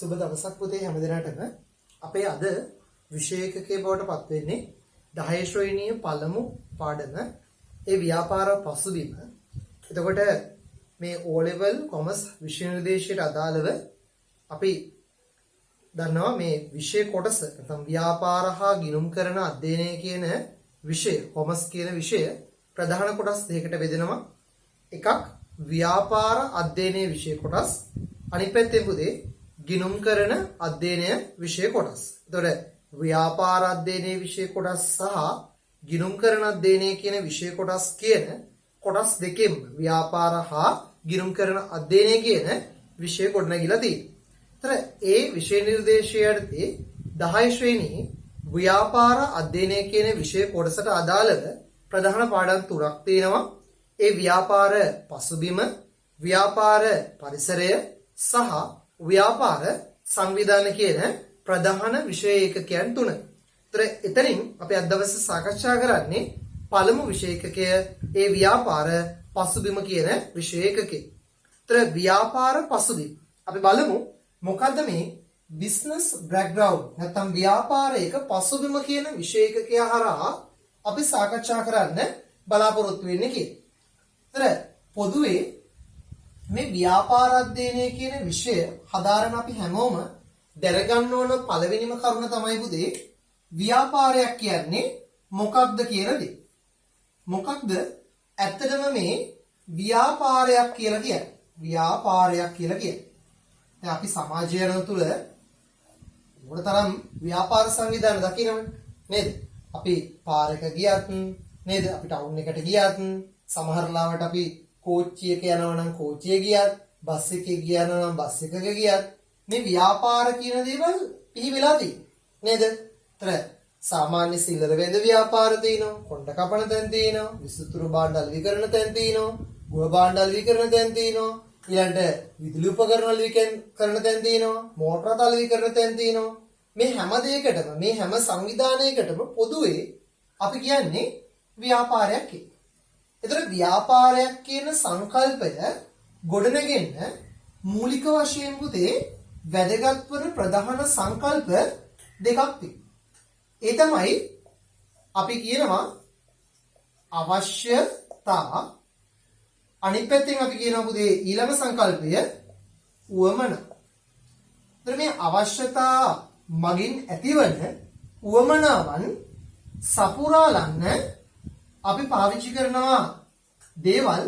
සුබ දවසක් පුතේ හැම දිනකටම අපේ අද විෂය එකකේ බවට පත් වෙන්නේ 10 ශ්‍රේණියේ පළමු පාඩම ඒ ව්‍යාපාර පසුබිම. එතකොට මේ O level කොමර්ස් විෂය නිර්දේශයට අදාළව අපි දන්නවා මේ විෂය කොටස නැත්නම් ව්‍යාපාර හා ගිණුම් කරන අධ්‍යයනය කියන විෂය කොමර්ස් කියන විෂය ප්‍රධාන කොටස් දෙකකට බෙදෙනවා. එකක් ව්‍යාපාර අධ්‍යයනයේ විෂය කොටස්, අනිත් පැත්තෙන් පුතේ ගිණුම් කරන අධ්‍යයනය විෂය කොටස්. එතකොට ව්‍යාපාර අධ්‍යයනයේ විෂය කොටස් සහ ගිණුම් කරන අධ්‍යයනය කියන විෂය කොටස් කියන කොටස් දෙකෙන් ව්‍යාපාර හා ගිණුම් කරන අධ්‍යයනය කියන විෂය ගොඩනැගිලා තියෙනවා. ඒ විෂය නිර්දේශයේදී 10 ශ්‍රේණියේ ව්‍යාපාර අධ්‍යයනය කියන විෂය කොටසට අදාළව ප්‍රධාන පාඩම් තුනක් තියෙනවා. ඒ ව්‍යාපාර පසුබිම, ව්‍යාපාර පරිසරය සහ ව්‍යාපාර සංවිධාන කියන ප්‍රධාන විෂය ඒකකයන් තුන. එතනින් අපි අද දවසේ සාකච්ඡා කරන්නේ පළමු විෂය ඒකකය ඒ ව්‍යාපාර පසුබිම කියන විෂය ඒකකේ. ව්‍යාපාර පසුබිම අපි බලමු මොකද්ද මේ බිස්නස් බෑග්ග්‍රවුන්ඩ් නැත්නම් ව්‍යාපාරයක පසුබිම කියන විෂය ඒකකය හරහා අපි සාකච්ඡා කරන්න බලාපොරොත්තු වෙන්නේ කියලා. පොදුවේ මේ ව්‍යාපාර අධ්‍යයනය කියන විෂය හදාරන අපි හැමෝම දැනගන්න ඕන පළවෙනිම කරුණ තමයි පුතේ ව්‍යාපාරයක් කියන්නේ මොකක්ද කියලා දේ. මොකක්ද ඇත්තටම මේ ව්‍යාපාරයක් කියලා කියන්නේ? ව්‍යාපාරයක් කියලා කියන්නේ. දැන් අපි සමාජය තුළ මොනතරම් ව්‍යාපාර සංවිධාන දකිනවනේ නේද? අපි පාරක ගියත් නේද? අපි ටවුන් එකට ගියත් සමහර ලාවට අපි කෝච්චියක යනවා නම් කෝච්චිය ගියත්, බස් එකේ ගියනවා නම් බස් එකක ගියත් මේ ව්‍යාපාර කියන දේවල් පිහි වෙලා තියෙන්නේ නේද? සාමාන්‍ය සිල්ලර වේද ව්‍යාපාර තියෙනවා, කොණ්ඩ කපන තැන් තියෙනවා, විසුතුරු භාණ්ඩ අලෙවි කරන තැන් තියෙනවා, ගුව භාණ්ඩ අලෙවි කරන තැන් තියෙනවා, ඊළඟට විදුලි උපකරණ අලෙවි කරන තැන් තියෙනවා, මෝටර රථ අලෙවි කරන තැන් තියෙනවා. මේ හැම දෙයකටම මේ හැම සංවිධානයකටම පොදුවේ අපි කියන්නේ ව්‍යාපාරයක් කියලා. ඒතර ව්‍යාපාරයක් කියන සංකල්පය ගොඩනගෙන්න මූලික වශයෙන් පුතේ වැදගත් වන ප්‍රධාන සංකල්ප දෙකක් තියෙනවා. ඒ තමයි අපි කියනවා අවශ්‍යතා, අනිත් පැත්තෙන් අපි කියනවා පුතේ ඊළඟ සංකල්පය උවමන. ඒතර මේ අවශ්‍යතා මගින් ඇතිවන උවමනාවන් සපුරාලන්න අපි පාවිච්චි කරනවා දේවල්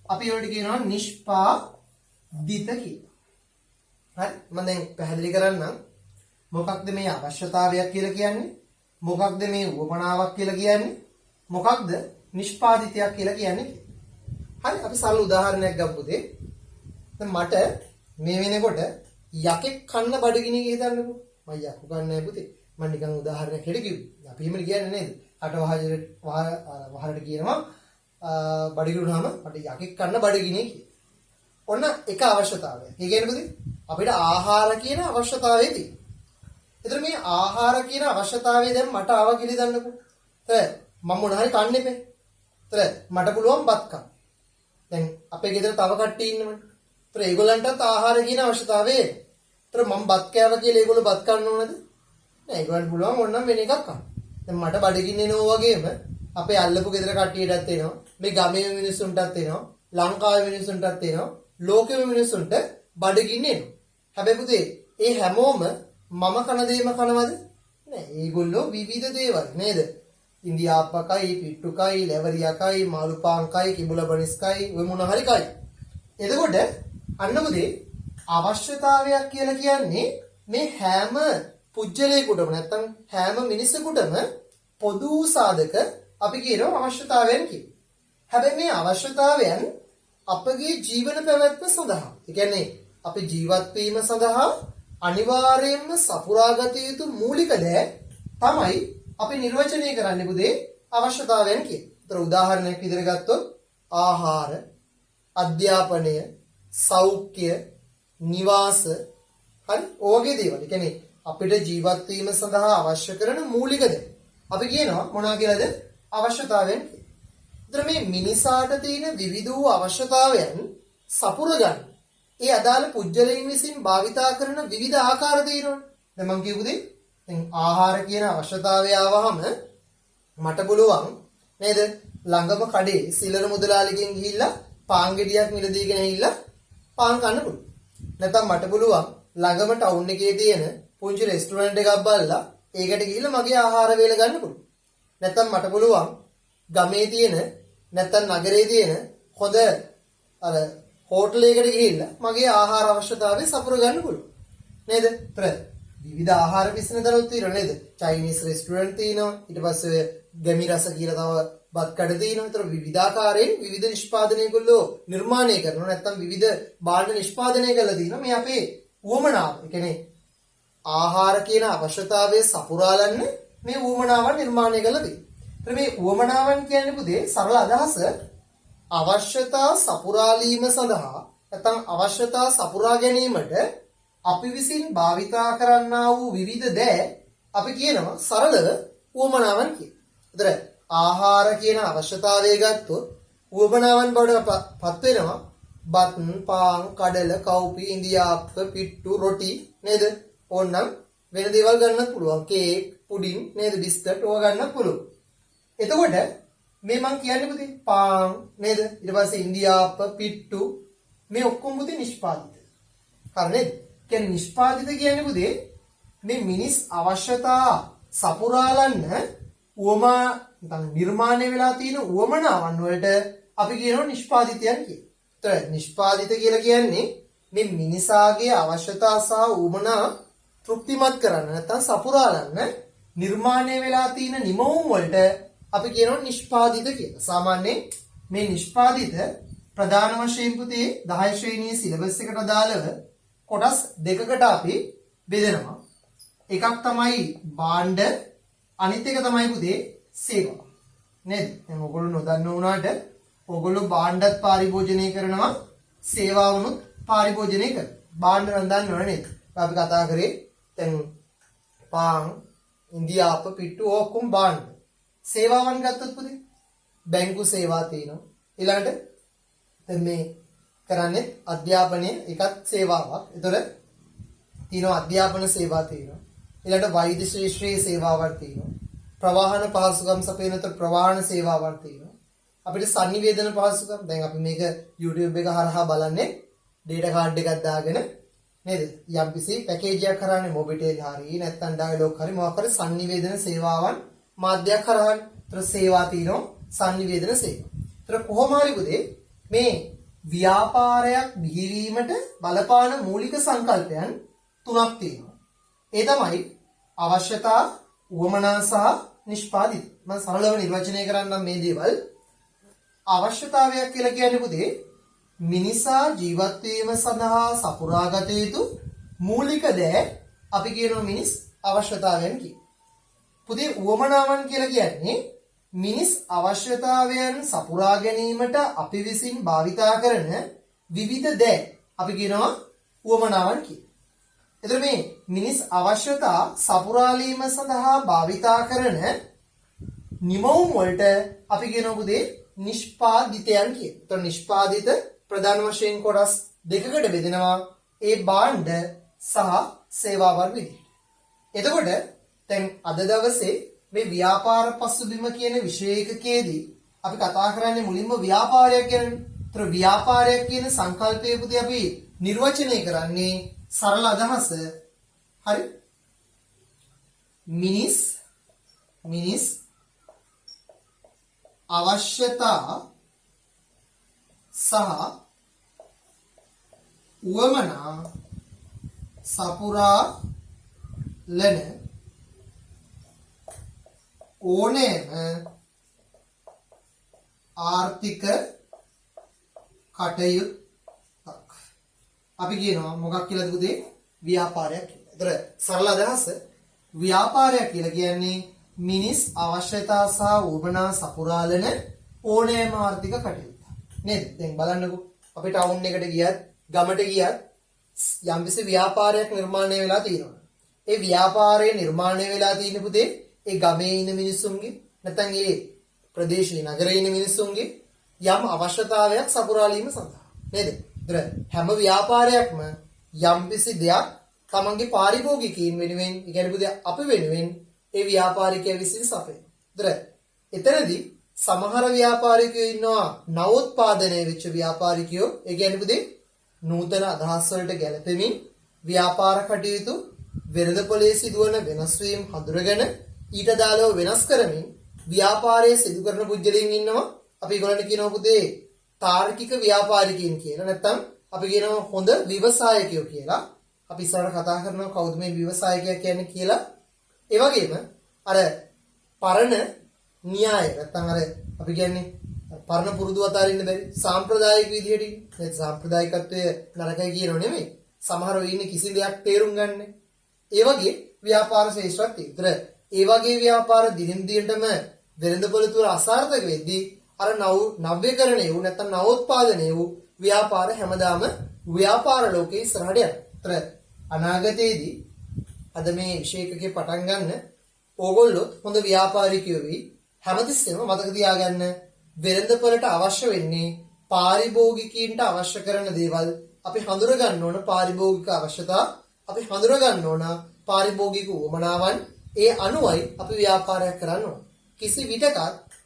අපි ඒවට කියනවා නිෂ්පාදිත කියලා. හරි මම දැන් පැහැදිලි කරන්නම් මොකක්ද මේ අවශ්‍යතාවයක් කියලා කියන්නේ, මොකක්ද මේ උවමනාවක් කියලා කියන්නේ, මොකක්ද නිෂ්පාදිතයක් කියලා කියන්නේ. හරි අපි සරල උදාහරණයක් ගමු පුතේ. දැන් මට මේ වෙනකොට යකෙක් කන්න බඩගිනි කියලා හිතන්නකෝ. මම යකු කන්නේ පුතේ. මම නිකන් උදාහරණයක් හිට කිව්වා. අපි එහෙම කියන්නේ නේද? අට වහරට කියනවා බඩගිනුනහම මට යකෙක් කන්න බඩගිනි කියලා. ඔන්න එක අවශ්‍යතාවයක්. ඒ කියන්නේ පුතේ අපිට ආහාර කියන අවශ්‍යතාවය තියෙනවා. ඒතර මේ ආහාර කියන අවශ්‍යතාවය දැන් මට ආවා කියලා දන්නකෝ. මම මොන හරි කන්න එපේ. මට පුළුවන් බත් කන්න. දැන් අපේ ගෙදර තව කට්ටිය ඉන්නවනේ. ඒගොල්ලන්ටත් ආහාර කියන අවශ්‍යතාවය. මම බත් කෑවා කියලා ඒගොල්ලෝ බත් කන්න ඕනද? නෑ ඒගොල්ලන්ට පුළුවන් ඕනනම් වෙන එකක් කන්න. දැන් මට බඩගින්න එනවා වගේම අපේ අල්ලපු ගෙදර කට්ටියටත් එනවා. මේ ගමේ මිනිස්සුන්ටත් එනවා. ලංකාවේ මිනිස්සුන්ටත් එනවා. ලෝකෙම මිනිස්සුන්ට බඩගින්න එනවා. හැබැයි පුතේ ඒ හැමෝම මම කන දේම කනවද? නෑ. ඒගොල්ලෝ විවිධ දේවල් නේද? ඉන්දියාප්පකයි, පිට්ටුකයි, ලැවරියකයි, මාළුපාන්කයි, කිඹුලබනිස්කයි, ඔය මොන හරි කයි. එතකොට අන්න පුතේ අවශ්‍යතාවයක් කියලා කියන්නේ මේ හැම පුජ්‍යලයකටම නැත්නම් හැම මිනිසෙකුටම පොදු සාධක අපි කියනවා අවශ්‍යතාවයන් කියලා. හැබැයි මේ අවශ්‍යතාවයන් අපගේ ජීවන පැවැත්ම සඳහා, ඒ කියන්නේ අපි ජීවත් වීම සඳහා අනිවාර්යයෙන්ම සපුරාගත යුතු මූලික දේ තමයි අපි නිර්වචනය කරන්නේ පුතේ අවශ්‍යතාවයන් කියලා. ඒතර උදාහරණයක් විදිහට ගත්තොත් ආහාර, අධ්‍යාපනය, සෞඛ්‍ය, නිවාස, හරි ඔයගේ දේවල්. ඒ කියන්නේ අපිට ජීවත් වීම සඳහා අවශ්‍ය කරන මූලික දේ අපි කියනවා මොනවා කියලාද? අවශ්‍යතාවයන් කියලා. ඒතර මේ මිනිසාට තියෙන විවිධ වූ අවශ්‍යතාවයන් සපුර ගන්න ඒ අදාළ පුජ්‍යලයන් විසින් භාවිතා කරන විවිධ ආකාර තියෙනවනේ. දැන් මම කියපුදේ දැන් ආහාර කියන අවශ්‍යතාවය ආවහම මට පුළුවන් නේද ළඟම කඩේ සිලර මුදලාලිගෙන් ගිහිල්ලා පාන් ගෙඩියක් මිලදීගෙන ඇවිල්ලා පාන් කන්න පුළුවන්. නැත්නම් මට පුළුවන් ළඟම ටවුන් එකේ තියෙන පුංචි රෙස්ටුරන්ට් එකක් බලලා ඒකට ගිහිල්ලා මගේ ආහාර වේල ගන්න පුළුවන්. නැත්නම් මට පුළුවන් ගමේ තියෙන නැත්නම් නගරේ තියෙන හොඳ අර හෝටලයකට ගිහිල්ලා මගේ ආහාර අවශ්‍යතාවය සපුර ගන්න පුළුවන්. නේද? විවිධ ආහාර පිස්සන දරුවෝ තියෙනවා නේද? චයිනීස් රෙස්ටුරන්ට් තියෙනවා. ඊට පස්සේ ගමි රස කියලා තව බත් කඩ තියෙනවා. ඒතර විවිධාකාරයෙන් විවිධ නිෂ්පාදන ඒගොල්ලෝ නිර්මාණය කරනවා. නැත්නම් විවිධ භාණ්ඩ නිෂ්පාදනය කරලා තියෙනවා. මේ අපේ උවමනාව. ඒ කියන්නේ ආහාර කියන අවශ්‍යතාවය සපුරාලන්න මේ උවමනාවන් නිර්මාණය කරලා තියෙනවා. ඒතර මේ උවමනාවන් කියන්නේ පුතේ සරල අදහස අවශ්‍යතා සපුරාලීම සඳහා නැත්නම් අවශ්‍යතා සපුරා ගැනීමට අපි විසින් භාවිතා කරන්නා වූ විවිධ දෑ අපි කියනවා සරලව උවමනාවන් කියලා. ඒතර ආහාර කියන අවශ්‍යතාවය ගත්තොත් උවමනාවන් බවට පත් වෙනවා බත්, පාන්, කඩල, කව්පි, ඉන්දියාප්ප, පිට්ටු, රොටි නේද? ඕනනම් වෙන දේවල් ගන්නත් පුළුවන්. කේක්, පුඩින් නේද? බිස්කට් ඕවා ගන්නත් පුළුවන්. එතකොට මේ මං කියන්නේ පුතේ පාන් නේද? ඊට පස්සේ ඉන්දියාප්ප, පිට්ටු මේ ඔක්කොම පුතේ නිෂ්පාදිත. හරිද? කියන්නේ නිෂ්පාදිත කියන්නේ පුතේ මේ මිනිස් අවශ්‍යතා සපුරාලන්න උවමා නිර්මාණය වෙලා තියෙන උවමනාවන් වලට අපි කියනවා නිෂ්පාදිතයන් කියලා. ඒතර නිෂ්පාදිත කියලා කියන්නේ මේ මිනිසාගේ අවශ්‍යතා සහ උවමනා තෘප්තිමත් කරන්න නැත්නම් සපුරාලන්න නිර්මාණය වෙලා තියෙන නිමවුම් වලට අපි කියනවා නිෂ්පාදිත කියලා. සාමාන්‍යයෙන් මේ නිෂ්පාදිත ප්‍රධාන වශයෙන් පුතේ 10 ශ්‍රේණියේ සිලබස් එකට අදාළව කොටස් දෙකකට අපි බෙදෙනවා. එකක් තමයි භාණ්ඩ අනිත් එක තමයි පුතේ සේවා. නේද? දැන් ඔයගොල්ලෝ නොදන්න වුණාට ඔයගොල්ලෝ භාණ්ඩත් පරිභෝජනය කරනවා සේවාවනුත් පරිභෝජනය කරනවා. භාණ්ඩ නම් දන්නවනේ නේද? අපි කතා කරේ දැන් පාන්, ඉන්දියාප්ප, පිට්ටු ඔක්කොම භාණ්ඩ. සේවාවන් ගත්තොත් පුතේ බැංකු සේවා තියෙනවා. ඊළඟට දැන් මේ කරන්නේ අධ්‍යාපනයේ එකත් සේවාවක්. ඒතර තියෙනවා අධ්‍යාපන සේවා තියෙනවා. ඊළඟට වෛද්‍ය ශාස්ත්‍රීය සේවාවක් තියෙනවා. ප්‍රවාහන පහසුකම් සපයනතර ප්‍රවාහන සේවාවක් තියෙනවා. අපිට sannivedana පහසුකම් දැන් අපි මේක YouTube එක හරහා බලන්නේ data card එකක් දාගෙන නේද? යම්කිසි පැකේජ් එකක් කරන්නේ මොබිටෙල් හරි නැත්නම් ඩයලොග් හරි මොකක් හරි sannivedana සේවාවන් මාධ්‍යයක් කරහන්. ඒතර සේවා තියෙනවා sannivedana සේවා. ඒතර කොහොම හරි පුතේ මේ ව්‍යාපාරයක් බිහිවීමට බලපාන මූලික සංකල්පයන් තුනක් තියෙනවා. ඒ තමයි අවශ්‍යතා, උවමනා සහ නිෂ්පාදිත. මම සරලව නිර්වචනය කරන්නම් මේ දේවල්. අවශ්‍යතාවයක් කියලා කියන්නේ පුතේ මිනිසා ජීවත් වීම සඳහා සපුරාගත යුතු මූලික දෑ අපි කියනවා මිනිස් අවශ්‍යතාවයන් කියලා. පුතේ උවමනාවන් කියලා කියන්නේ මිනිස් අවශ්‍යතාවයන් සපුරා ගැනීමට අපි විසින් භාවිතා කරන විවිධ දෑ අපි කියනවා උවමනාවන් කියලා. එතකොට මේ මිනිස් අවශ්‍යතා සපුරාලීම සඳහා භාවිතා කරන නිමවුම් වලට අපි කියනවා පුතේ නිෂ්පාදිතයන් කියලා. එතකොට නිෂ්පාදිත ප්‍රධාන වශයෙන් කොටස් දෙකකට බෙදෙනවා. ඒ භාණ්ඩ සහ සේවාවන් විදිහට. එතකොට දැන් අද දවසේ මේ ව්‍යාපාර පසුබිම කියන විෂය එකකයේදී අපි කතා කරන්නේ මුලින්ම ව්‍යාපාරයක් ගැන. ඒතර ව්‍යාපාරයක් කියන සංකල්පය පුතේ අපි නිර්වචනය කරන්නේ සරල අදහස හරි මිනිස් අවශ්‍යතා සහ උවමනා සපුරා ලන ඕනෑම ආර්ථික කටයුත්තක් අපි කියනවා මොකක් කියලාද පුතේ ව්‍යාපාරයක් කියලා. ඒතර සරල අදහස ව්‍යාපාරයක් කියලා කියන්නේ මිනිස් අවශ්‍යතා සහ උවමනා සපුරාලන ඕනෑම ආර්ථික කටයුත්තක්. නේද? දැන් බලන්නකෝ අපි ටවුන් එකට ගියත් ගමට ගියත් යම්කිසි ව්‍යාපාරයක් නිර්මාණය වෙලා තියෙනවා. ඒ ව්‍යාපාරය නිර්මාණය වෙලා තියෙන පුතේ ඒ ගමේ ඉන්න මිනිස්සුන්ගේ නැත්නම් ඒ ප්‍රදේශයේ නගරයේ ඉන්න මිනිස්සුන්ගේ යම් අවශ්‍යතාවයක් සපුරාලීම සඳහා නේද? ඒතර හැම ව්‍යාපාරයක්ම යම්කිසි දෙයක් තමන්ගේ පාරිභෝගිකයින් වෙනුවෙන්, ඒ කියන්නේ පුදේ අපි වෙනුවෙන් ඒ ව්‍යාපාරිකයා විසින් සපයන. ඒතර එතනදී සමහර ව්‍යාපාරිකයෝ ඉන්නවා නවෝත්පාදනය වෙච්ච ව්‍යාපාරිකයෝ. ඒ කියන්නේ පුදේ නූතන අදහස් වලට ගැලපෙමින් ව්‍යාපාර කටයුතු වෙළඳපොලේ සිදුවන වෙනස් වීම් හඳුනගෙන ඊට දාලව වෙනස් කරමින් ව්‍යාපාරයේ සිදු කරන පුජ්‍යලයන් ඉන්නවා. අපි ඒගොල්ලන්ට කියනවා පුතේ තාර්කික ව්‍යාපාරිකයන් කියලා. නැත්නම් අපි කියනවා හොඳ ව්‍යවසායකයෝ කියලා. අපි ඉස්සරහට කතා කරනවා කවුද මේ ව්‍යවසායකයා කියන්නේ කියලා. ඒ වගේම අර පරණ න්‍යාය නැත්නම් අර අපි කියන්නේ පරණ පුරුදු අතාරින්න බැරි සාම්ප්‍රදායික විදිහට මේ සාම්ප්‍රදායිකත්වය නරකයි කියනෝ නෙමෙයි. සමහරව ඉන්නේ කිසි දෙයක් තේරුම් ගන්න. ඒ වගේ ව්‍යාපාර ශේෂ්ත්‍රයක් තියෙනවා. ඒ වගේ ව්‍යාපාර දිනින් දිනටම වෙළඳපොළ තුල අසාර්ථක වෙද්දී අර නව්‍යකරණය වූ නැත්නම් නවෝත්පාදනය වූ ව්‍යාපාර හැමදාම ව්‍යාපාර ලෝකේ ඉස්සරහට යනවා. අනාගතයේදී අද මේ විශේෂකේ පටන් ගන්න ඕගොල්ලෝ හොඳ ව්‍යාපාරිකයෝ වෙයි. හැමතිස්සෙම මතක තියාගන්න වෙළඳපොළට අවශ්‍ය වෙන්නේ පාරිභෝගිකයින්ට අවශ්‍ය කරන දේවල් අපි හඳුර ගන්න ඕන. පාරිභෝගික අවශ්‍යතා අපි හඳුර ගන්න ඕන. පාරිභෝගික උවමනාවන් ඒ අනුවයි අපි ව්‍යාපාරයක් කරන්න ඕන. කිසි විටකත්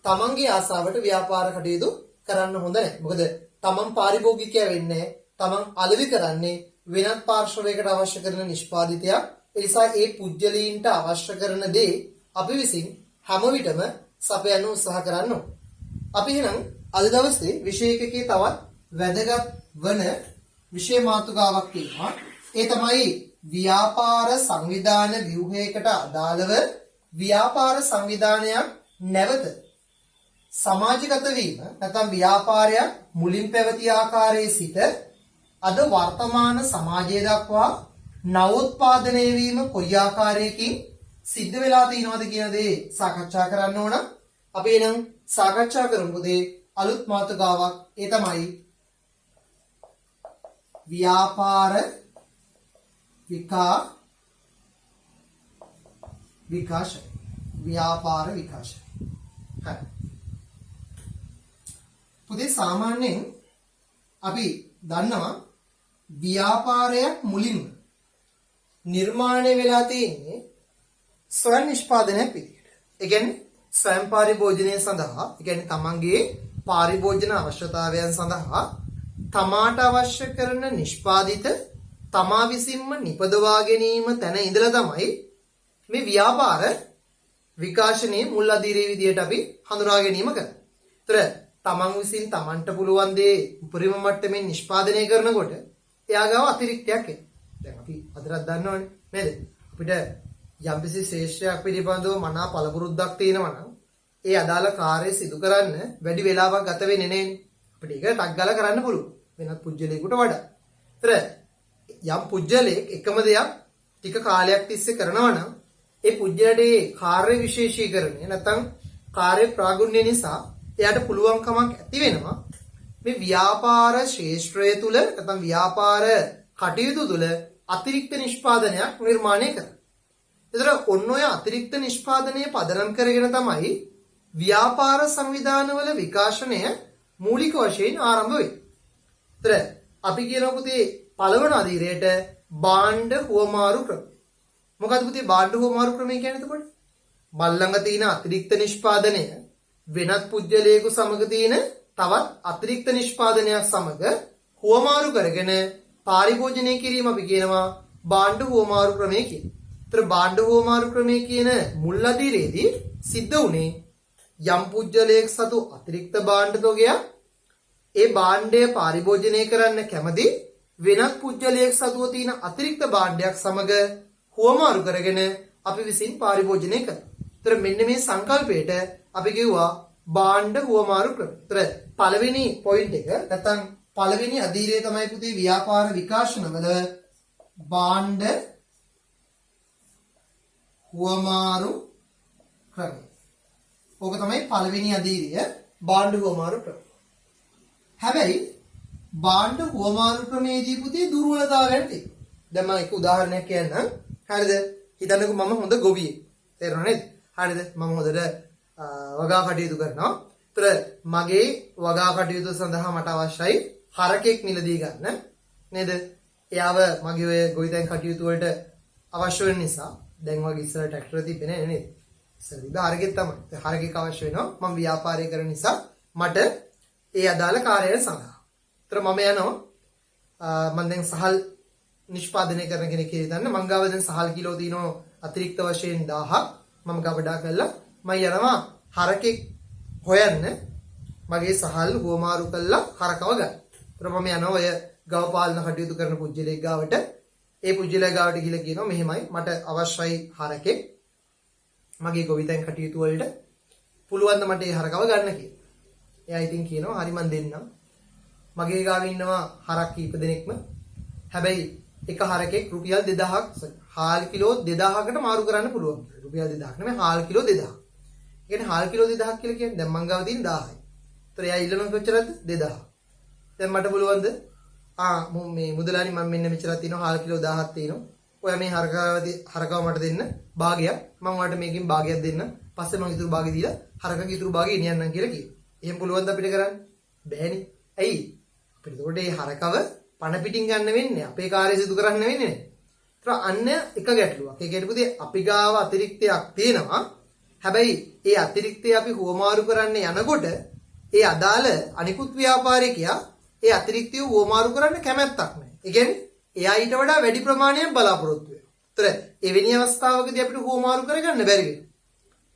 තමන්ගේ ආසාවට ව්‍යාපාර කටයුතු කරන්න හොඳ නැහැ. මොකද තමන් පාරිභෝගිකයා වෙන්නේ තමන් අලෙවි කරන්නේ වෙනත් පාර්ශවයකට අවශ්‍ය කරන නිෂ්පාදිතයක්. ඒ නිසා ඒ පුජ්‍යලීන්ට අවශ්‍ය කරන දේ අපි විසින් හැම විටම සපයන්න උත්සාහ කරන්න ඕන. අපි එහෙනම් අද දවසේ විශේෂකයේ තවත් වැදගත් වන විෂය මාතෘකාවක් තියෙනවා. ඒ තමයි ව්‍යාපාර සංවිධාන ව්‍යුහයකට අදාළව ව්‍යාපාර සංවිධානයක් නැවත සමාජගත වීම නැත්නම් ව්‍යාපාරයක් මුලින් පැවති ආකාරයේ සිට අද වර්තමාන සමාජය දක්වා නවෝත්පාදනය වීම කොයි ආකාරයකින් සිද්ධ වෙලා තියෙනවද කියන දේ සාකච්ඡා කරන්න ඕන. අපි එහෙනම් සාකච්ඡා කරමු දේ අලුත් මාතෘකාවක්. ඒ තමයි ව්‍යාපාර විකාශය. ව්‍යාපාර විකාශය. හරි. පුතේ සාමාන්‍යයෙන් අපි දන්නවා ව්‍යාපාරයක් මුලින්ම නිර්මාණය වෙලා තියෙන්නේ ස්වයං නිෂ්පාදනයක් විදිහට. ඒ කියන්නේ ස්වයං පාරිභෝජනය සඳහා, ඒ කියන්නේ තමන්ගේ පාරිභෝජන අවශ්‍යතාවයන් සඳහා තමාට අවශ්‍ය කරන නිෂ්පාදිත තමා විසින්ම නිපදවා ගැනීම තැන ඉඳලා තමයි මේ ව්‍යාපාර විකාශනයේ මුල් අදියරේ විදිහට අපි හඳුනා ගැනීම කරන්නේ. ඒතර තමන් විසින් තමන්ට පුළුවන් දේ උපරිම මට්ටමින් නිෂ්පාදනය කරනකොට එයා ගාව අතිරික්තයක් එනවා. දැන් අපි අදටත් දන්නවනේ නේද? අපිට යම්කිසි ශ්‍රේෂ්ඨයක් පිළිබඳව මනා පළපුරුද්දක් තියෙනවා නම් ඒ අදාළ කාර්යය සිදු කරන්න වැඩි වෙලාවක් ගත වෙන්නේ නැහැනේ. අපිට ඒක ටක් ගාලා කරන්න පුළුවන් වෙනත් පුජ්‍යලයකට වඩා. ඒතර යම් පුජ්‍යලයක එකම දෙයක් ටික කාලයක් තිස්සේ කරනවා නම් ඒ පුජ්‍යලයේ කාර්ය විශේෂීකරණය නැත්නම් කාර්ය ප්‍රාගුණ්‍ය නිසා එයාට පුළුවන්කමක් ඇති වෙනවා මේ ව්‍යාපාර ශේෂ්ත්‍රය තුල නැත්නම් ව්‍යාපාර කටයුතු තුල අතිරික්ත නිෂ්පාදනයක් නිර්මාණය කරන්න. ඒතර ඔන්න ඔය අතිරික්ත නිෂ්පාදනය පදනම් කරගෙන තමයි ව්‍යාපාර සංවිධානවල විකාශනය මූලික වශයෙන් ආරම්භ වෙන්නේ. ඒතර අපි කියන පුතේ පළවන අදියරේට භාණ්ඩ හුවමාරු ක්‍රම. මොකද්ද පුතේ භාණ්ඩ හුවමාරු ක්‍රමය කියන්නේ එතකොට? මල්ලඟ තියෙන අතිරික්ත නිෂ්පාදනය වෙනත් පුජ්‍යලයක සමග තියෙන තවත් අතිරික්ත නිෂ්පාදනයක් සමග හුවමාරු කරගෙන පාරිභෝජනය කිරීම අපි කියනවා භාණ්ඩ හුවමාරු ක්‍රමය කියලා. ඒතර භාණ්ඩ හුවමාරු ක්‍රමය කියන මුල් අදියරේදී සිද්ධ වුණේ යම් පුජ්‍යලයක සතු අතිරික්ත භාණ්ඩ තොගයක් ඒ භාණ්ඩය පාරිභෝජනය කරන්න කැමති වෙනත් පුජ්‍යලයක සතුව තියෙන අතිරික්ත භාණ්ඩයක් සමග හුවමාරු කරගෙන අපි විසින් පාරිභෝජනය කරනවා. ඒතර මෙන්න මේ සංකල්පයට අපි කිව්වා භාණ්ඩ හුවමාරු ක්‍රම. ඒතර පළවෙනි පොයින්ට් එක නැත්නම් පළවෙනි අදියරේ තමයි පුතේ ව්‍යාපාර විකාශනවල භාණ්ඩ හුවමාරු ක්‍රමය. ඕක තමයි පළවෙනි අදියරය භාණ්ඩ හුවමාරු ක්‍රම. හැබැයි භාණ්ඩ හුවමාරු ක්‍රමයේදී පුතේ දුර්වලතාවයන් තියෙනවා. දැන් මම එක උදාහරණයක් කියන්නම්. හරිද? හිතන්නකෝ මම හොඳ ගොවියෙක්. තේරුණා නේද? හරිද? මම හොඳට වගා කටයුතු කරනවා. ඒතර මගේ වගා කටයුතු සඳහා මට අවශ්‍යයි හරකෙක් මිලදී ගන්න නේද? එයාව මගේ ඔය ගොවිතැන් කටයුතු වලට අවශ්‍ය වෙන නිසා දැන් වගේ ඉස්සර ට්‍රැක්ටර් තිබ්බේ නෑ නේද? ඉස්සර තිබ්බ හරකෙක් තමයි. ඒ හරකෙක් අවශ්‍ය වෙනවා මම ව්‍යාපාරය කරන නිසා මට ඒ අදාළ කාර්යය සඳහා. ඒතර මම යනවා මම දැන් සහල් නිෂ්පාදනය කරන කෙනෙක් කියලා හිතන්න. මං ගාව දැන් සහල් කිලෝ තියෙනවා අතිරික්ත වශයෙන් 1000ක් මම ගබඩා කරලා මම යනවා හරකෙක් හොයන්න මගේ සහල් හුවමාරු කරලා හරකව ගන්න. ඒතර මම යනවා ඔය ගව පාලන කටයුතු කරන පුජ්‍යලෙක් ගාවට. ඒ පුජ්‍යලයා ගාවට ගිහලා කියනවා මෙහෙමයි මට අවශ්‍යයි හරකෙක් මගේ ගොවිතැන් කටයුතු වලට පුළුවන් ද මට ඒ හරකව ගන්න කියලා. එයා ඉතින් කියනවා හරි මන් දෙන්නම්. මගේ ගාව ඉන්නවා හරක් කීප දෙනෙක්ම. හැබැයි එක හරකෙක් රුපියල් 2000ක් හාල් කිලෝ 2000කට මාරු කරන්න පුළුවන්. රුපියල් 2000ක් නෙමෙයි හාල් කිලෝ 2000ක්. ඒ කියන්නේ හාල් කිලෝ 2000ක් කියලා කියන්නේ දැන් මං ගාව තියෙන 1000යි. ඒතර එයා ඉල්ලනවා කොච්චරද? 2000. දැන් මට පුළුවන්ද? මේ මුදලානි මම මෙන්න මෙච්චරක් තියෙනවා හාල් කිලෝ 1000ක් තියෙනවා. ඔයා මේ හරකව මට දෙන්න භාගයක්. මම ඔයාලට මේකෙන් භාගයක් දෙන්න. පස්සේ මම ඊටු භාගෙ දීලා හරකගේ ඊටු භාගෙ ගෙනියන්නම් කියලා කියනවා. එහෙම පුළුවන්ද අපිට කරන්න? බෑනේ. ඇයි? අපිට උඩ මේ හරකව පණ පිටින් ගන්න වෙන්නේ. අපේ කාර්යය සිදු කරන්න වෙන්නේ නේ. ඒතර අන්න එක ගැටලුවක්. ඒ ගැටලුවදී අපි ගාව අතිරික්තයක් තියෙනවා. හැබැයි ඒ අතිරික්තය අපි හුවමාරු කරන්න යනකොට ඒ අදාළ අනිකුත් ව්‍යාපාරිකයා ඒ අතිරික්තය හුවමාරු කරන්න කැමැත්තක් නැහැ. ඒ කියන්නේ එයා ඊට වඩා වැඩි ප්‍රමාණයක් බලාපොරොත්තු වෙනවා. ඒතර එවැනි අවස්ථාවකදී අපිට හුවමාරු කරගන්න බැරි වෙනවා.